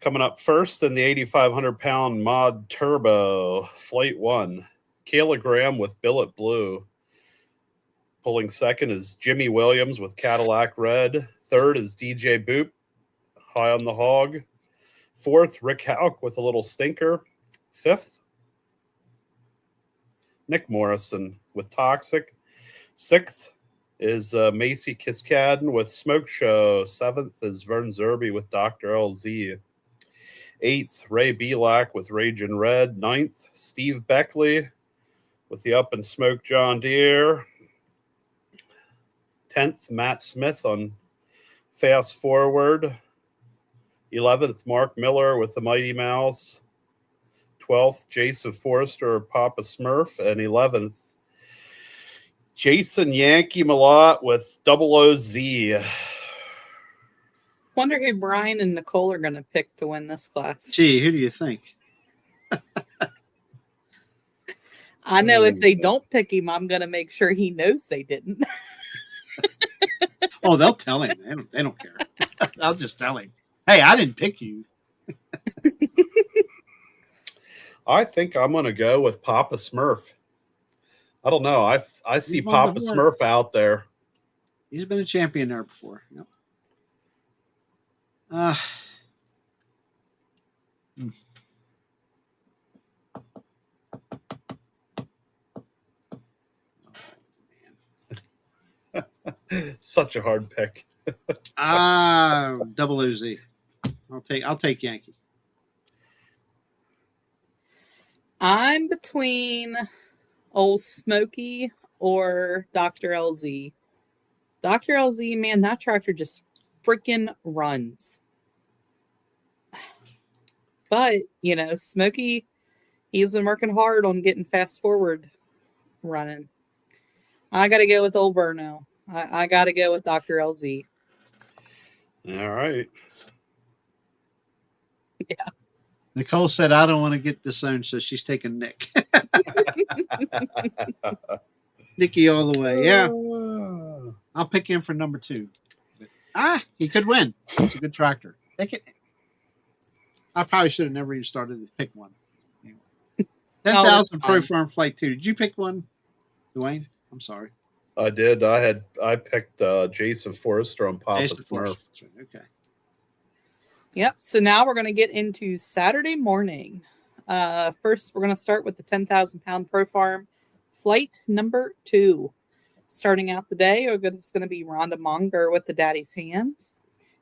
Coming up first in the 8,500 pound Mod Turbo Flight 1, Kilogram with Billet Blue. Pulling second is Jimmy Williams with Cadillac Red. Third is DJ Boop, High on the Hog. Fourth, Rick Hauk with a little stinker. Fifth, Nick Morrison with Toxic. Sixth is Macy Kiskadden with Smoke Show. Seventh is Vern Zerby with Dr. LZ. Eighth, Ray Belak with Ragin' Red. Ninth, Steve Beckley with the Up and Smoke John Deere. 10th, Matt Smith on Fast Forward. 11th, Mark Miller with the Mighty Mouse. 12th, Jason Forrester of Papa Smurf. And 11th, Jason Yankee Malott with Double OZ. Wonder who Brian and Nicole are going to pick to win this class. Gee, who do you think? I know if they don't pick him, I'm going to make sure he knows they didn't. Oh, they'll tell him. They don't care. I'll just tell him. Hey, I didn't pick you. I think I'm going to go with Papa Smurf. I don't know. I see He's won Papa before. Smurf out there. He's been a champion there before. Yep. Such a hard pick. Double OZ. I'll take Yankee. I'm between Old Smoky or Dr. LZ. Dr. LZ, man, that tractor just freaking runs. But, you know, Smoky, he's been working hard on getting Fast Forward running. I got to go with old Verno. I got to go with Dr. LZ. All right. Yeah. Nicole said, I don't want to get disowned, so she's taking Nick. Nicky all the way. Yeah. I'll pick him for number 2. He could win. It's a good tractor. I probably should have never even started to pick one. Anyway. 10,000 Pro Farm Flight 2. Did you pick one, Dwayne? I'm sorry. I did. I picked Jason Forrester on Papa Jason Smurf. Forrester. Okay. Yep. So now we're going to get into Saturday morning. First, we're going to start with the 10,000 pound Pro Farm Flight number 2. Starting out the day, it's going to be Rhonda Monger with the Daddy's Hands.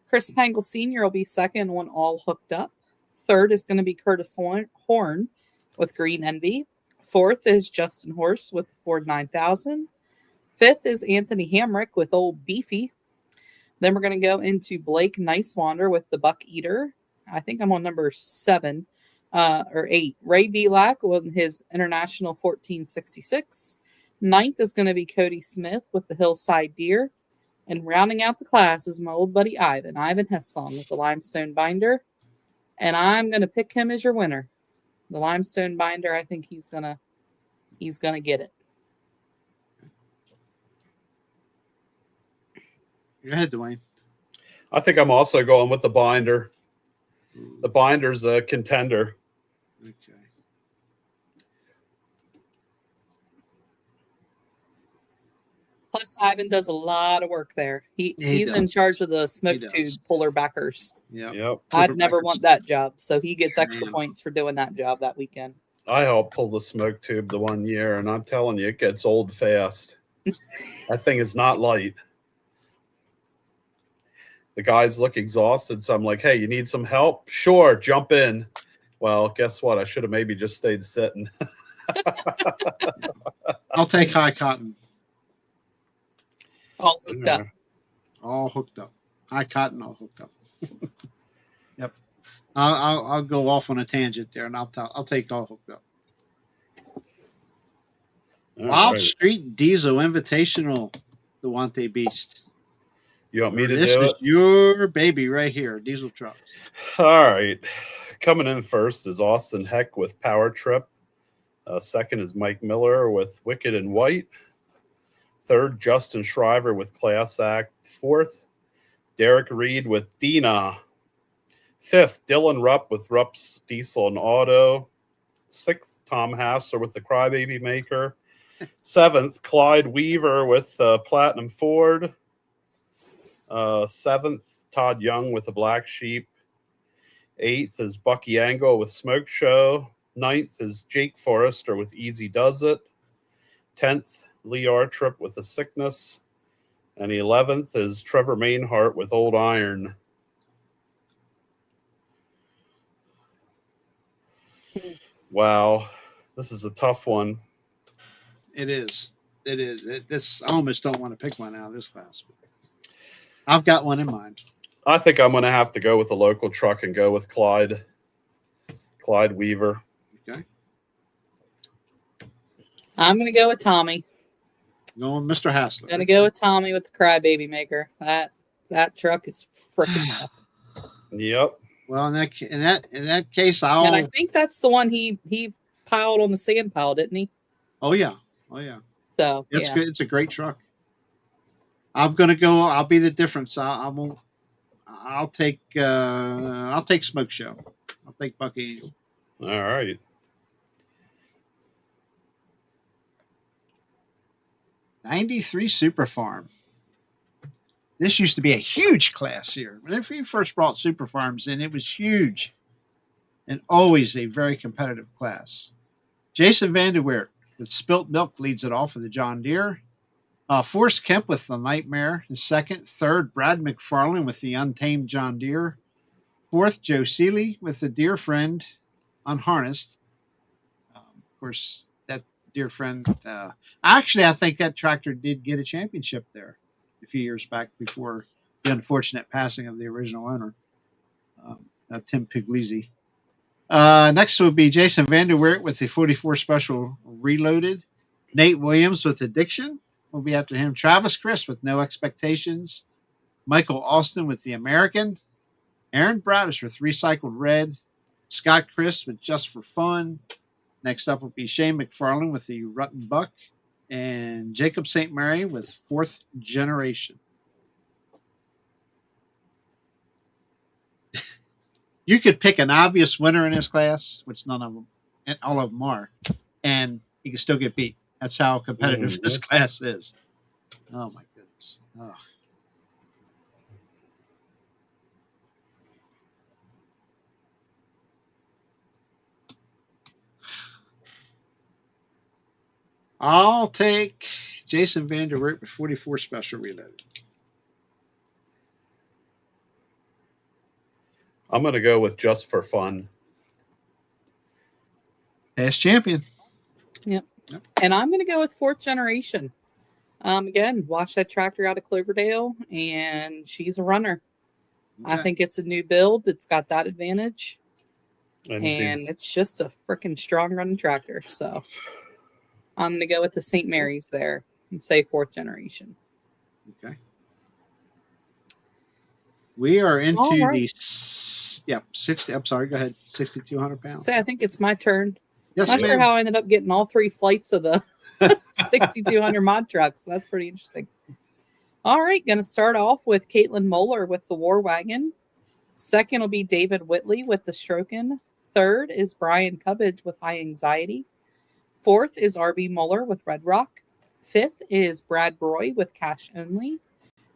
Chris Pangle Sr. will be second when all hooked up. Third is going to be Curtis Horn with Green Envy. Fourth is Justin Horst with the Ford 9000. Fifth is Anthony Hamrick with Old Beefy. Then we're going to go into Blake Nicewander with the Buck Eater. I think I'm on number 7 or 8. Ray Belak with his International 1466. Ninth is going to be Cody Smith with the Hillside Deer. And rounding out the class is my old buddy Ivan Hessong with the Limestone Binder. And I'm going to pick him as your winner. The Limestone Binder, I think he's going to get it. Go ahead, Dwayne. I think I'm also going with the binder. The binder's a contender. Okay. Plus, Ivan does a lot of work there. He He's does. in charge of the smoke He does. tube puller backers. Yep. Yep. I'd never want that job, so he gets extra Man. points for doing that job that weekend. I helped pull the smoke tube the one year, and I'm telling you, it gets old fast. That thing is not light. The guys look exhausted, so I'm like, hey, you need some help? Sure, jump in. Well, guess what? I should have maybe just stayed sitting. I'll take high cotton. All hooked up. All hooked up. High cotton, all hooked up. Yep. I'll go off on a tangent there, and I'll take all hooked up. All Wild right. Street Diesel Invitational, the Wante Beast. You want me to This do is it? your baby right here, diesel trucks. All right. Coming in first is Austin Heck with Power Trip. Second is Mike Miller with Wicked and White. Third, Justin Shriver with Class Act. Fourth, Derek Reed with Dina. Fifth, Dylan Rupp with Rupp's Diesel and Auto. Sixth, Tom Hassler with the Crybaby Maker. Seventh, Clyde Weaver with Platinum Ford. Seventh, Todd Young with the Black Sheep. Eighth is Bucky Angle with Smoke Show. Ninth is Jake Forrester with Easy Does It. 10th, Lee Artrip with The Sickness. And 11th is Trevor Mainhart with Old Iron. Wow, this is a tough one. It is. This I almost don't want to pick one out of this class. I've got one in mind. I think I'm going to have to go with a local truck and go with Clyde Weaver. Okay. I'm going to go with Tommy. Going Mr. Hassler. Going to go with Tommy with the Crybaby Maker. That truck is freaking tough. Yep. Well, in that case, I'll. And I think that's the one he piled on the sand pile, didn't he? Oh yeah. So It's yeah. good. It's a great truck. I'm gonna go. I'll be the difference. I won't. I'll take Smoke Show. I'll take Bucky Angel. All right. '93 Super Farm. This used to be a huge class here. Whenever we first brought Super Farms in, it was huge, and always a very competitive class. Jason Vanderweert with Spilt Milk leads it off with the John Deere. Forrest Kemp with the Nightmare in second. Third, Brad McFarlane with the Untamed John Deere. Fourth, Joe Seeley with the Deer Friend Unharnessed. Of course, that Deer Friend. Actually, I think that tractor did get a championship there a few years back before the unfortunate passing of the original owner, Tim Puglisi. Next would be Jason Vanderweert with the 44 Special Reloaded. Nate Williams with Addiction will be after him. Travis Chris with No Expectations. Michael Austin with The American. Aaron Bradish with Recycled Red. Scott Chris with Just for Fun. Next up will be Shane McFarland with the Rutten Buck. And Jacob St. Mary with Fourth Generation. You could pick an obvious winner in this class, which none of them, and all of them are, and you can still get beat. That's how competitive this class is. Oh my goodness. Oh. I'll take Jason Vanderweert with 44 Special Reloaded. I'm going to go with Just for Fun. Past champion. Yep. And I'm going to go with Fourth Generation. Again, watch that tractor out of Cloverdale, and she's a runner. Okay. I think it's a new build. It's got that advantage. And It's just a freaking strong running tractor. So I'm going to go with the St. Mary's there and say Fourth Generation. Okay. We are into All right. the 60. I'm sorry. Go ahead. 6,200 pounds. Say, I think it's my turn. Yes, Not sure ma'am. how I ended up getting all three flights of the 6,200 mod trucks. That's pretty interesting. All right, going to start off with Caitlin Moeller with the War Wagon. Second will be David Whitley with the Stroken. Third is Brian Cubbage with High Anxiety. Fourth is RB Muller with Red Rock. Fifth is Brad Broy with Cash Only.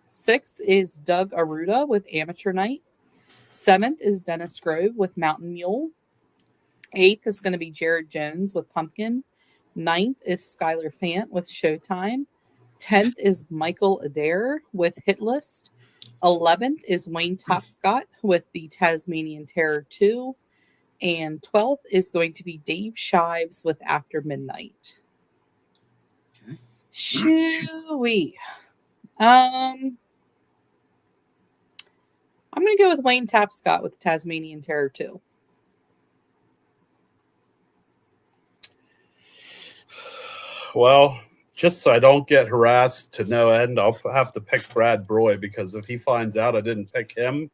Sixth is Doug Aruda with Amateur Night. Seventh is Dennis Grove with Mountain Mule. Eighth is going to be Jared Jones with Pumpkin. Ninth is Skylar Fant with Showtime. 10th is Michael Adair with Hit List. 11th is Wayne Topscott with the Tasmanian Terror 2. And 12th is going to be Dave Shives with After Midnight. Okay. Shoo-wee. I'm going to go with Wayne Tapscott with the Tasmanian Terror 2. Well, just so I don't get harassed to no end, I'll have to pick Brad Broy, because if he finds out I didn't pick him,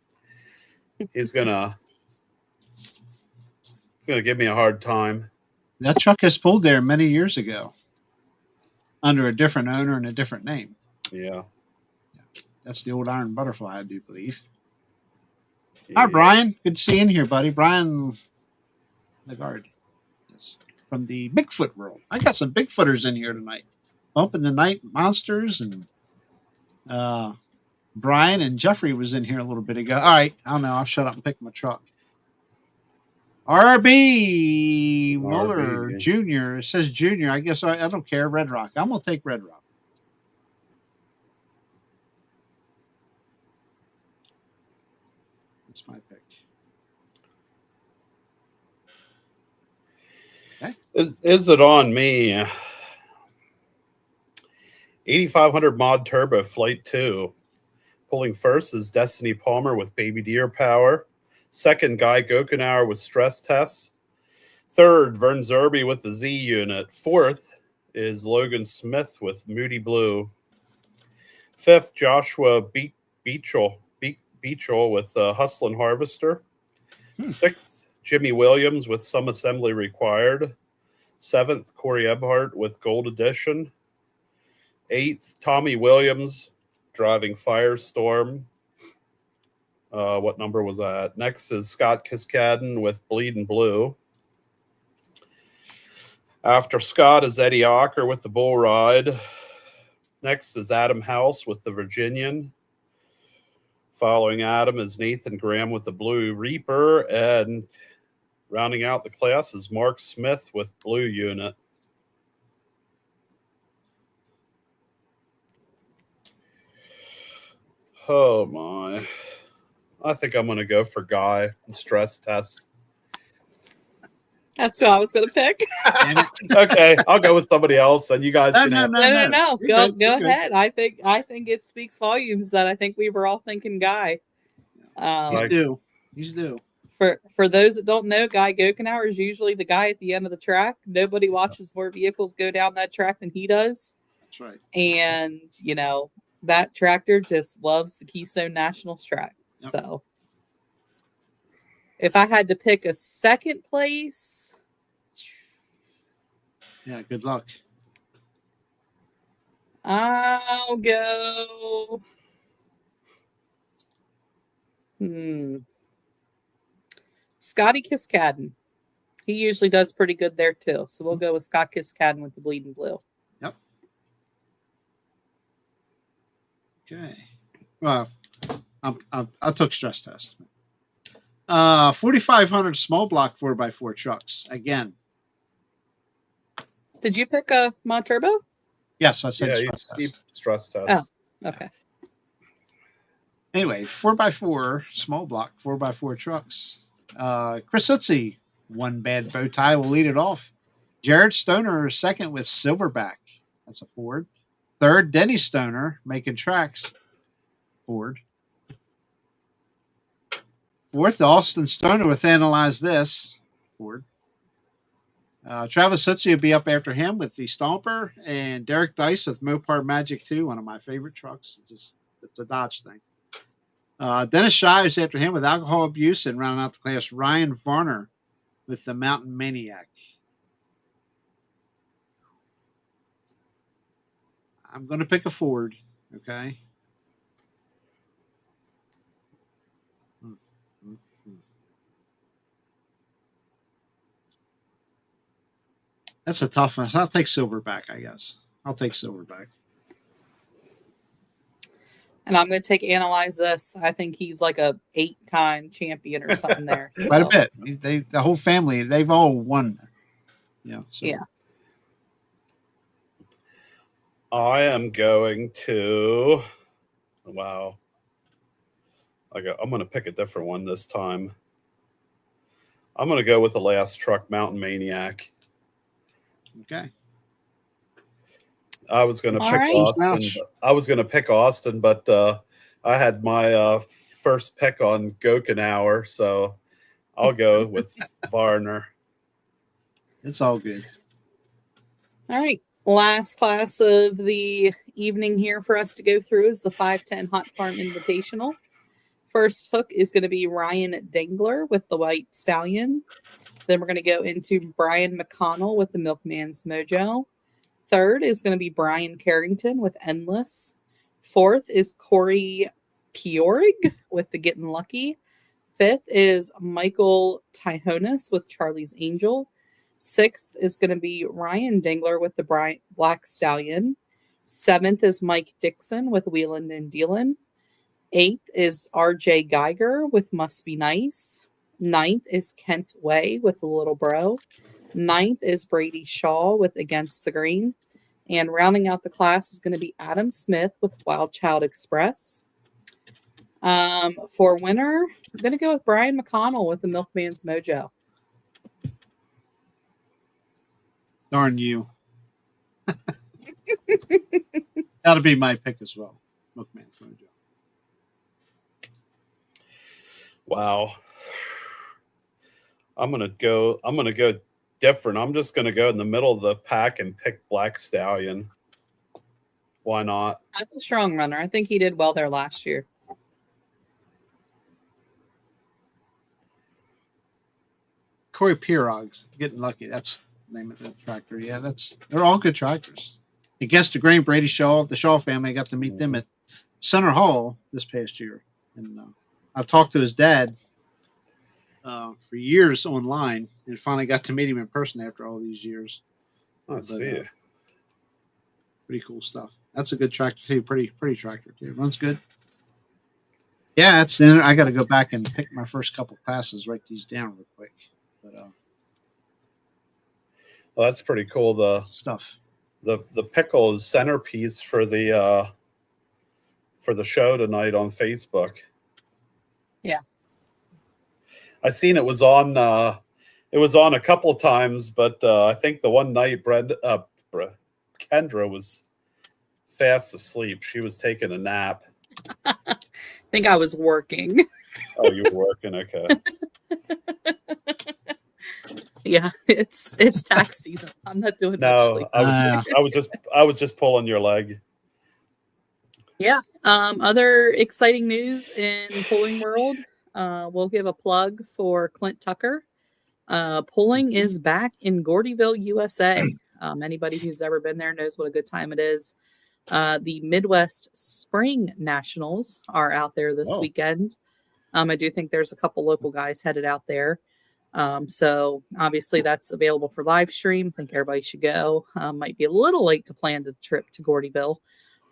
he's gonna give me a hard time. That truck has pulled there many years ago under a different owner and a different name. Yeah. That's the old Iron Butterfly, I do believe. Yeah. Hi, Brian. Good to see you in here, buddy. Brian Lagarde. Yes. From the Bigfoot world. I got some Bigfooters in here tonight. Bumping the Night Monsters, and Brian and Jeffrey was in here a little bit ago. All right. I don't know. I'll shut up and pick my truck. RB Muller Jr. It says Junior. I guess I don't care. Red Rock. I'm going to take Red Rock. That's my pick. Okay. Is it on me? 8500 Mod Turbo Flight 2. Pulling first is Destiny Palmer with Baby Deer Power. Second, Guy Gokenauer with Stress Tests. Third, Vern Zerby with the Z Unit. Fourth is Logan Smith with Moody Blue. Fifth, Joshua Beachel with Hustlin' Harvester. Sixth, Jimmy Williams with Some Assembly Required. Seventh, Corey Ebhart with Gold Edition. Eighth, Tommy Williams driving Firestorm. What number was that? Next is Scott Kiskadden with Bleeding Blue. After Scott is Eddie Ocker with the Bull Ride. Next is Adam House with the Virginian. Following Adam is Nathan Graham with the Blue Reaper. And rounding out the class is Mark Smith with Blue Unit. Oh my. I think I'm going to go for Guy and Stress Test. That's who I was going to pick. Okay, I'll go with somebody else, and you guys can have. No. Go ahead. I think it speaks volumes that I think we were all thinking Guy. He's due. For those that don't know, Guy Gokenauer is usually the guy at the end of the track. Nobody watches more vehicles go down that track than he does. That's right. And, that tractor just loves the Keystone Nationals track. Yep. So if I had to pick a second place. Yeah, good luck. I'll go. Scotty Kiskadden. He usually does pretty good there too. So we'll go with Scott Kiskadden with the Bleeding Blue. Yep. Okay. Well, I took Stress Test. 4,500 small block 4x4 trucks. Again. Did you pick a Mod Turbo? Yes, I said Stress Test. Oh, okay. Anyway, 4x4 small block 4x4 trucks. Chris Utzi, one bad bow tie, will lead it off. Jared Stoner second with Silverback. That's a Ford. Third, Denny Stoner making tracks. Ford. Fourth, Austin Stoner with Analyze This. Ford. Travis Utzi will be up after him with the Stomper, and Derek Dice with Mopar Magic 2, one of my favorite trucks. It's a Dodge thing. Dennis Shives after him with Alcohol Abuse, and rounding out the class, Ryan Varner with the Mountain Maniac. I'm going to pick a Ford, okay? That's a tough one. I'll take Silverback, I guess. I'll take Silverback. And I'm going to analyze this. I think he's like a 8-time champion or something there. Quite a bit. The whole family, they've all won. So. Yeah. I am going to. Wow. I'm going to pick a different one this time. I'm going to go with the last truck, Mountain Maniac. Okay. I was going to pick right. Austin. I was going to pick Austin, but I had my first pick on Gokenauer, so I'll go with Varner. It's all good. All right. Last class of the evening here for us to go through is the 510 Hot Farm Invitational. First hook is going to be Ryan Dangler with the White Stallion. Then we're going to go into Brian McConnell with the Milkman's Mojo. Third is going to be Brian Carrington with Endless. Fourth is Corey Piorig with the Getting Lucky. Fifth is Michael Tyhonis with Charlie's Angel. Sixth is going to be Ryan Dangler with the Black Stallion. Seventh is Mike Dixon with Wheeland and Dealin'. Eighth is RJ Geiger with Must Be Nice. Ninth is Kent Way with The Little Bro. Ninth is Brady Shaw with Against the Green. And rounding out the class is going to be Adam Smith with Wild Child Express. For winner, we're going to go with Brian McConnell with the Milkman's Mojo. Darn you. That'll be my pick as well. Milkman's Mojo. Wow. I'm gonna go different. I'm just gonna go in the middle of the pack and pick Black Stallion. Why not? That's a strong runner. I think he did well there last year. Corey Pirog's Getting Lucky. That's the name of the tractor. Yeah, they're all good tractors. Against the Grain, Brady Shaw, the Shaw family, I got to meet them at Center Hall this past year. And I've talked to his dad for years online and finally got to meet him in person after all these years. Let's see. Pretty cool stuff. That's a good tractor too. Pretty tractor too. Runs good. Yeah, I got to go back and pick my first couple classes, write these down real quick. But well, that's pretty cool. The stuff. The pickle is centerpiece for the show tonight on Facebook. Yeah, I seen it was on. It was on a couple of times, but I think the one night Kendra was fast asleep. She was taking a nap. I think I was working. Oh, you were working? Okay. Yeah, it's tax season. I'm not doing much No, sleep. I was just pulling your leg. Yeah. Other exciting news in pulling world. We'll give a plug for Clint Tucker. Pulling is back in Gordyville, USA. Anybody who's ever been there knows what a good time it is. The Midwest Spring Nationals are out there this weekend. I do think there's a couple local guys headed out there. So obviously that's available for live stream. I think everybody should go. Might be a little late to plan the trip to Gordyville.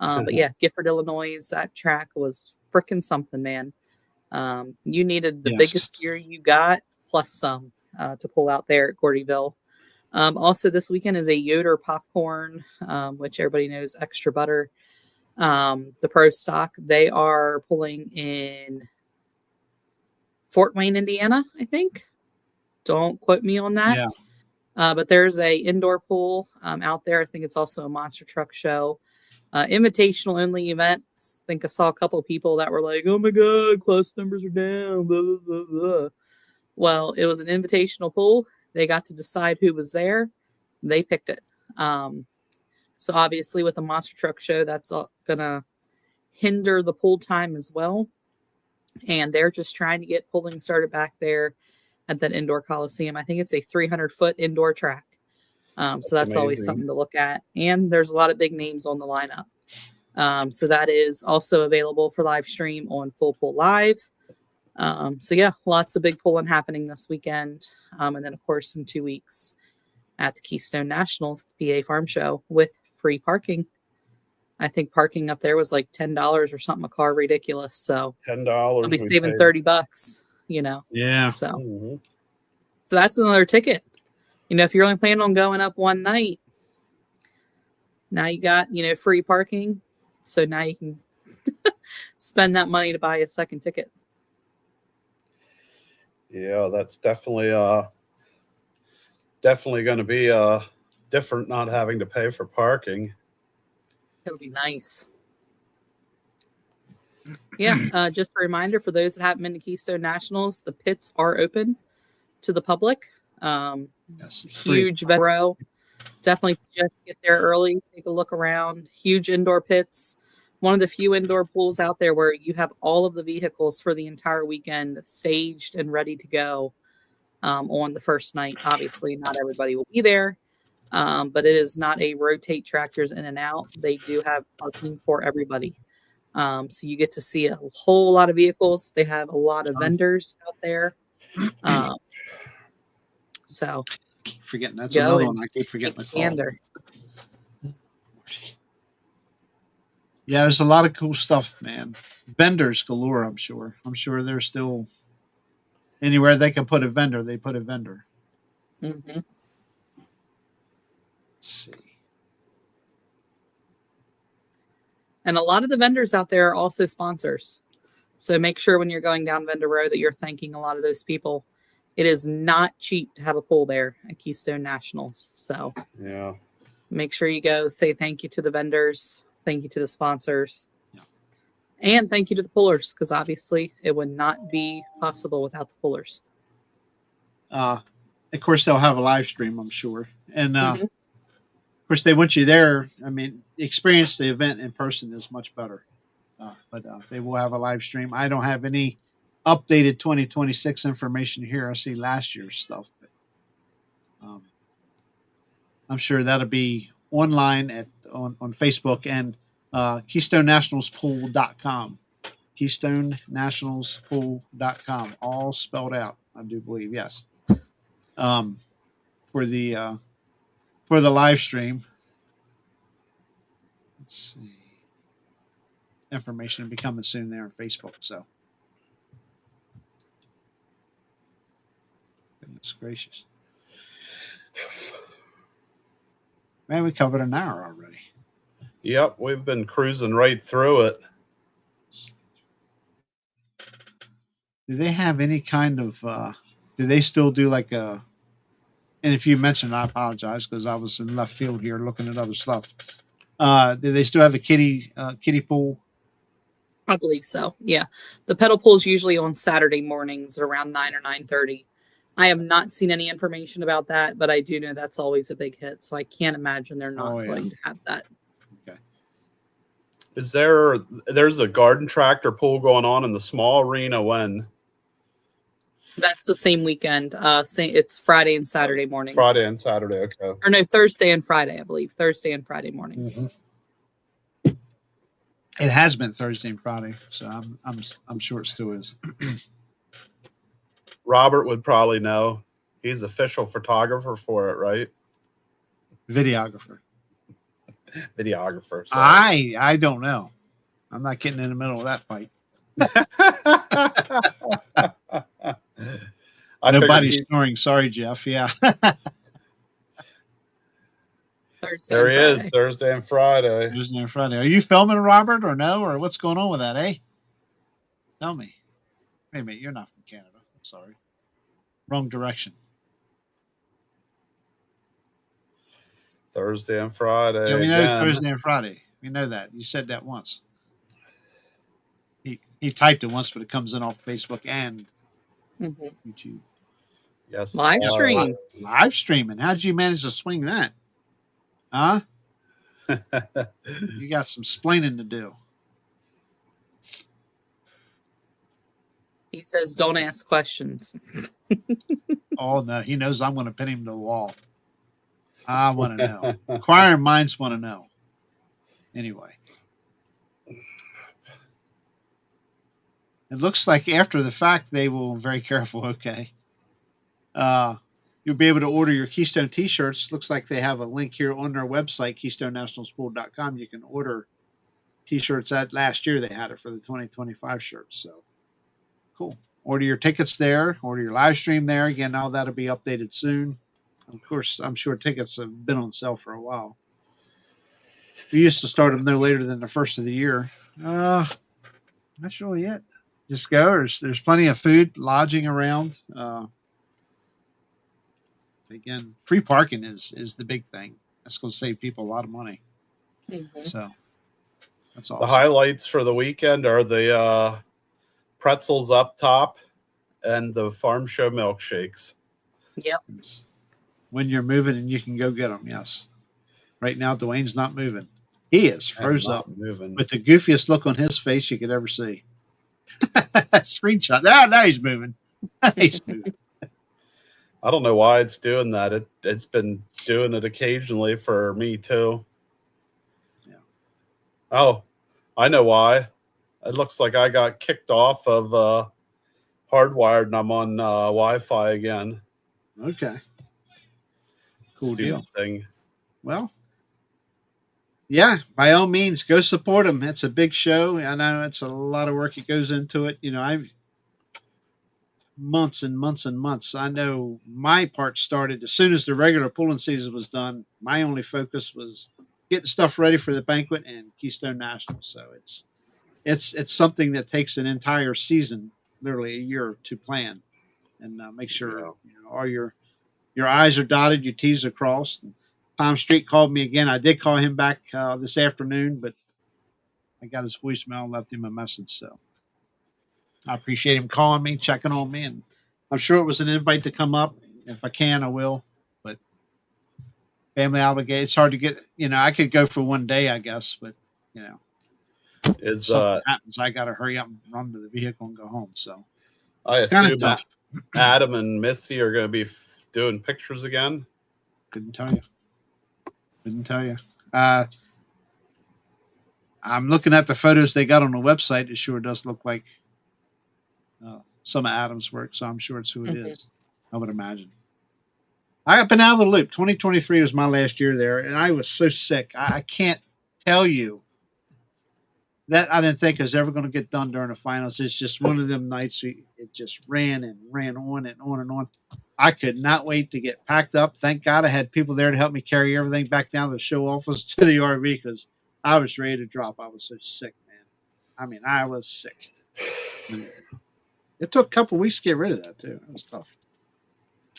But yeah, Gifford, Illinois, that track was freaking something, man. You needed the biggest gear you got plus some to pull out there at Gordyville. Also this weekend is a Yoder popcorn, which everybody knows extra butter. The pro stock, they are pulling in Fort Wayne, Indiana, I think. Don't quote me on that. Yeah. But there's a indoor pool out there. I think it's also a monster truck show. Invitational only event. I think I saw a couple of people that were like, oh my God, class numbers are down. Blah, blah, blah, blah. Well, it was an invitational pool. They got to decide who was there. They picked it. So obviously with a monster truck show, that's going to hinder the pool time as well. And they're just trying to get pulling started back there at that indoor coliseum. I think it's a 300-foot indoor track. So that's always something to look at. And there's a lot of big names on the lineup. So that is also available for live stream on Full Pull Live. So yeah, lots of big pulling happening this weekend. And then of course in 2 weeks at the Keystone Nationals, the PA Farm Show with free parking. I think parking up there was like $10 or something a car, ridiculous. So I'll be saving $30, Yeah. So Mm-hmm. so that's another ticket. If you're only planning on going up one night, now you got, free parking. So now you can spend that money to buy a second ticket. Yeah, that's definitely going to be different not having to pay for parking. It'll be nice. Yeah, just a reminder for those that haven't been to Keystone Nationals, the pits are open to the public. Yes. Huge row. Definitely suggest get there early, take a look around. Huge indoor pits. One of the few indoor pools out there where you have all of the vehicles for the entire weekend staged and ready to go on the first night. Obviously, not everybody will be there, but it is not a rotate tractors in and out. They do have parking for everybody. So you get to see a whole lot of vehicles. They have a lot of vendors out there. So Keep forgetting that's another one. I keep take forgetting a the call. gander. Yeah, there's a lot of cool stuff, man. Vendors galore, I'm sure. I'm sure there's still anywhere they can put a vendor, they put a vendor. Mhm. Let's see. And a lot of the vendors out there are also sponsors. So make sure when you're going down Vendor Row that you're thanking a lot of those people. It is not cheap to have a pool there at Keystone Nationals. So Yeah. make sure you go say thank you to the vendors, thank you to the sponsors, Yeah. and thank you to the pullers, because obviously it would not be possible without the pullers. Of course, they'll have a live stream, I'm sure. And Mhm. of course, they want you there. I mean, experience the event in person is much better. But they will have a live stream. I don't have any updated 2026 information here. I see last year's stuff, but I'm sure that'll be online on Facebook and KeystoneNationalsPool.com. KeystoneNationalsPool.com, all spelled out. I do believe, yes. Um, for the live stream. Let's see. Information will be coming soon there on Facebook. So, goodness gracious, man, we covered an hour already. Yep, we've been cruising right through it. Do they have any kind of? Do they still do like a? And if you mentioned, I apologize because I was in left field here looking at other stuff. Do they still have a kiddie pool? I believe so. Yeah. The pedal pool is usually on Saturday mornings at around 9 or 9:30. I have not seen any information about that, but I do know that's always a big hit. So I can't imagine they're not going to have that. Okay. There's a garden tractor pool going on in the small arena when? That's the same weekend. It's Friday and Saturday mornings. Friday and Saturday, okay. Or no, Thursday and Friday, I believe. Thursday and Friday mornings. Mm-hmm. It has been Thursday and Friday, so I'm sure it still is. Robert would probably know. He's official photographer for it, right? Videographer. Sorry. I don't know. I'm not getting in the middle of that fight. Nobody's snoring. Sorry, Jeff. Yeah. There he is, Thursday and Friday. Thursday and Friday. Are you filming, Robert, or no? Or what's going on with that, eh? Tell me. Wait a minute, you're not from Canada. I'm sorry. Wrong direction. Thursday and Friday. Yeah, we know Thursday and Friday. We know that. You said that once. He typed it once, but it comes in off Facebook and YouTube. Yes. Live stream. Live streaming. How did you manage to swing that? Huh? You got some splaining to do. He says, don't ask questions. Oh, no. He knows I'm going to pin him to the wall. I want to know. Inquiring minds want to know. Anyway. It looks like after the fact they will be very careful. Okay. You'll be able to order your Keystone T-shirts. Looks like they have a link here on their website, KeystoneNationalSchool.com. You can order T-shirts. At last year they had it for the 2025 shirts. So cool. Order your tickets there. Order your live stream there. Again, all that'll be updated soon. Of course, I'm sure tickets have been on sale for a while. We used to start them no later than the first of the year. That's really it. Just go. There's plenty of food, lodging around. Again, free parking is the big thing. That's going to save people a lot of money. Mhm. So that's The awesome. highlights for the weekend are the pretzels up top and the farm show milkshakes. Yep. When you're moving and you can go get them, yes. Right now, Dwayne's not moving. He is froze And not up moving. with the goofiest look on his face you could ever see. Screenshot. Now he's moving. He's moving. I don't know why it's doing that. It's been doing it occasionally for me too. Yeah. Oh, I know why. It looks like I got kicked off of Hardwired and I'm on Wi-Fi again. Okay. Cool Stupid deal. thing. Well, yeah, by all means, go support them. It's a big show. I know it's a lot of work that goes into it. I've months and months and months. I know my part started as soon as the regular pulling season was done. My only focus was getting stuff ready for the banquet and Keystone National. So it's something that takes an entire season, literally a year, to plan and make sure all your I's are dotted, your T's are crossed. And Tom Street called me again. I did call him back this afternoon, but I got his voicemail and left him a message. So I appreciate him calling me, checking on me, and I'm sure it was an invite to come up. If I can, I will. But family obligation, it's hard to get. I could go for one day, I guess, but if Is something happens, I got to hurry up and run to the vehicle and go home. So I it's kind of assume tough. Adam and Missy are going to be doing pictures again? Couldn't tell you. I'm looking at the photos they got on the website. It sure does look like some of Adam's work, so I'm sure it's who it is. I would imagine. I have been out of the loop. 2023 was my last year there, and I was so sick. I can't tell you that I didn't think I was ever going to get done during the finals. It's just one of them nights it just ran and ran on and on and on. I could not wait to get packed up. Thank God I had people there to help me carry everything back down to the show office to the RV because I was ready to drop. I was so sick, man. I mean, I was sick. It took a couple weeks to get rid of that, too. It was tough.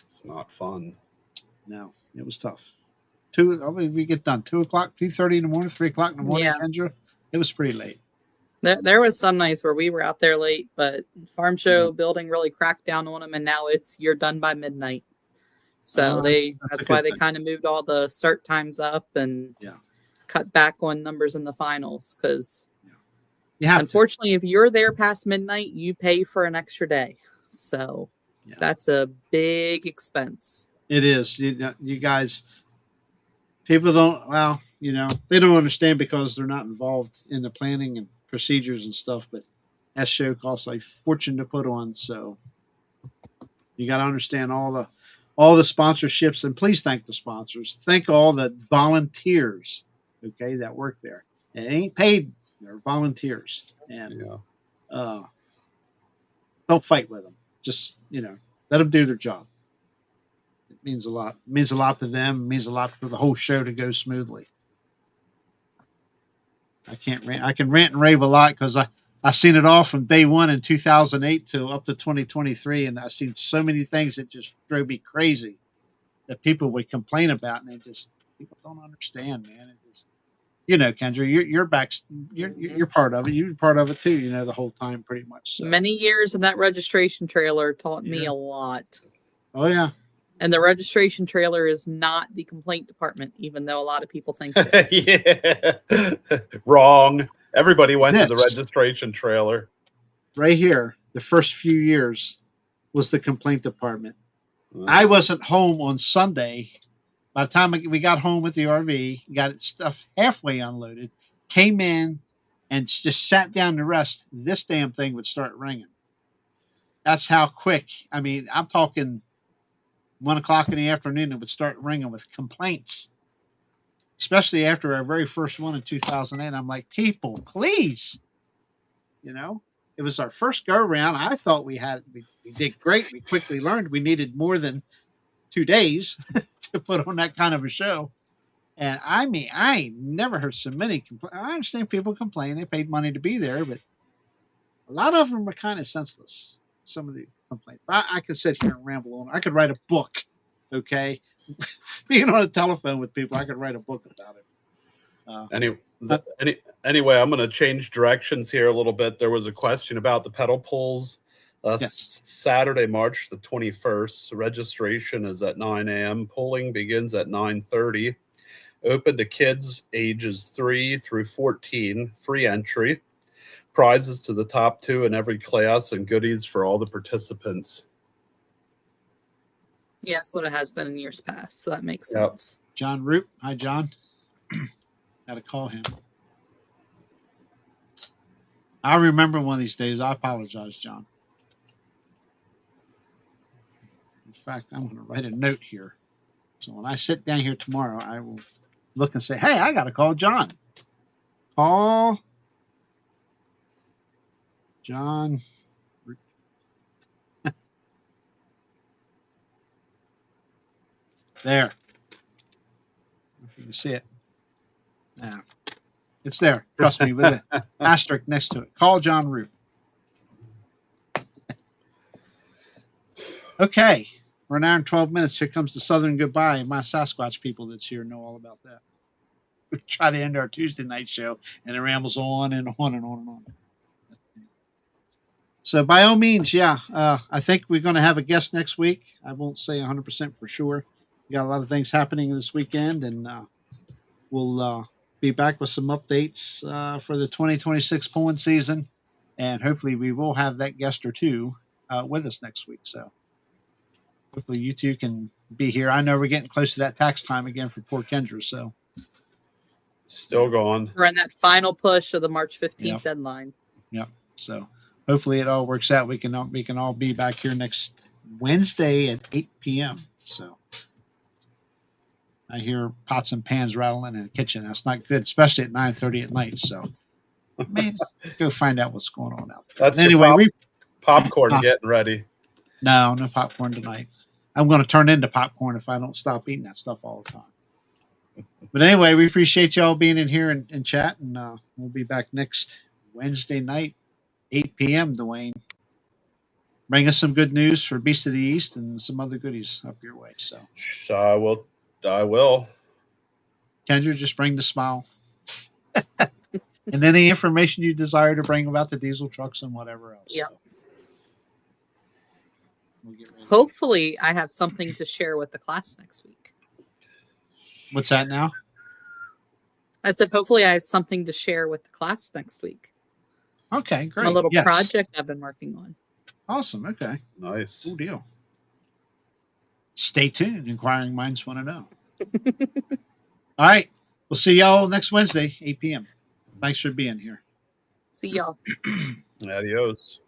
It's not fun. No, it was tough. We get done 2 o'clock, 2:30 in the morning, 3 o'clock in the morning, Kendra. It was pretty late. There was some nights where we were out there late, but Farm Show building really cracked down on them, and now you're done by midnight. So that's why they kind of moved all the start times up and cut back on numbers in the finals because unfortunately, if you're there past midnight, you pay for an extra day. So that's a big expense. It is. You guys, people don't, they don't understand because they're not involved in the planning and procedures and stuff, but that show costs a fortune to put on. So you got to understand all the sponsorships, and please thank the sponsors. Thank all the volunteers, that work there. It ain't paid. They're volunteers. And don't fight with them. Just, let them do their job. It means a lot. It means a lot to them. It means a lot for the whole show to go smoothly. I can rant and rave a lot because I seen it all from day one in 2008 to up to 2023, and I've seen so many things that just drove me crazy that people would complain about, and people don't understand, man. It just, Kendra, you're part of it. You're part of it too. The whole time, pretty much. So. Many years in that registration trailer taught me a lot. Oh yeah. And the registration trailer is not the complaint department, even though a lot of people think it is. Wrong. Everybody went to the registration trailer. Right here, the first few years was the complaint department. I wasn't home on Sunday. By the time we got home with the RV, got stuff halfway unloaded, came in, and just sat down to rest, this damn thing would start ringing. That's how quick. I mean, I'm talking 1 o'clock in the afternoon, it would start ringing with complaints, especially after our very first one in 2008. I'm like, people, please. You know, it was our first go around. I thought we did great. We quickly learned we needed more than 2 days to put on that kind of a show. And I mean, I ain't never heard so many complaints. I understand people complain. They paid money to be there, but a lot of them are kind of senseless. Some of the complaints. I could sit here and ramble on. I could write a book. Okay. Being on a telephone with people, I could write a book about it. Anyway, I'm going to change directions here a little bit. There was a question about the pedal pulls. Yes. Saturday, March the 21st. Registration is at 9 a.m. Polling begins at 9:30. Open to kids ages 3 through 14. Free entry. Prizes to the top 2 in every class and goodies for all the participants. Yeah, that's what it has been in years past. So that makes Yep. sense. John Root. Hi, John. Got to call him. I'll remember one of these days. I apologize, John. In fact, I'm going to write a note here. So when I sit down here tomorrow, I will look and say, hey, I got to call John. Call John. There. If you can see it. Yeah. It's there. Trust me, with an asterisk next to it. Call John Root. Okay. We're an hour and 12 minutes. Here comes the Southern Goodbye. My Sasquatch people that's here know all about that. We try to end our Tuesday night show, and it rambles on and on and on and on. So by all means, yeah, I think we're going to have a guest next week. I won't say 100% for sure. We got a lot of things happening this weekend, and we'll be back with some updates for the 2026 pulling season, and hopefully we will have that guest or two with us next week. So hopefully you two can be here. I know we're getting close to that tax time again for poor Kendra, so Still going. We're in that final push of the March 15th Yep. deadline. yeah. So hopefully it all works out. We can all be back here next Wednesday at 8 p.m. So I hear pots and pans rattling in the kitchen. That's not good, especially at 9:30 at night. So maybe go find out what's going on out there. That's But anyway, popcorn getting ready. no popcorn tonight. I'm going to turn into popcorn if I don't stop eating that stuff all the time. But anyway, we appreciate y'all being in here and chat, and we'll be back next Wednesday night, 8 p.m. Dwayne, bring us some good news for Beast of the East and some other goodies up your way. So I will. Kendra, just bring the smile. And any information you desire to bring about the diesel trucks and whatever else. Yep. So we'll get ready. Hopefully, I have something to share with the class next week. What's that now? I said, hopefully, I have something to share with the class next week. Okay, great. A little Yes. project I've been working on. Awesome. Okay. Nice. Cool deal. Stay tuned. Inquiring minds want to know. All right. We'll see y'all next Wednesday, 8 p.m. Thanks for being here. See y'all. Adios.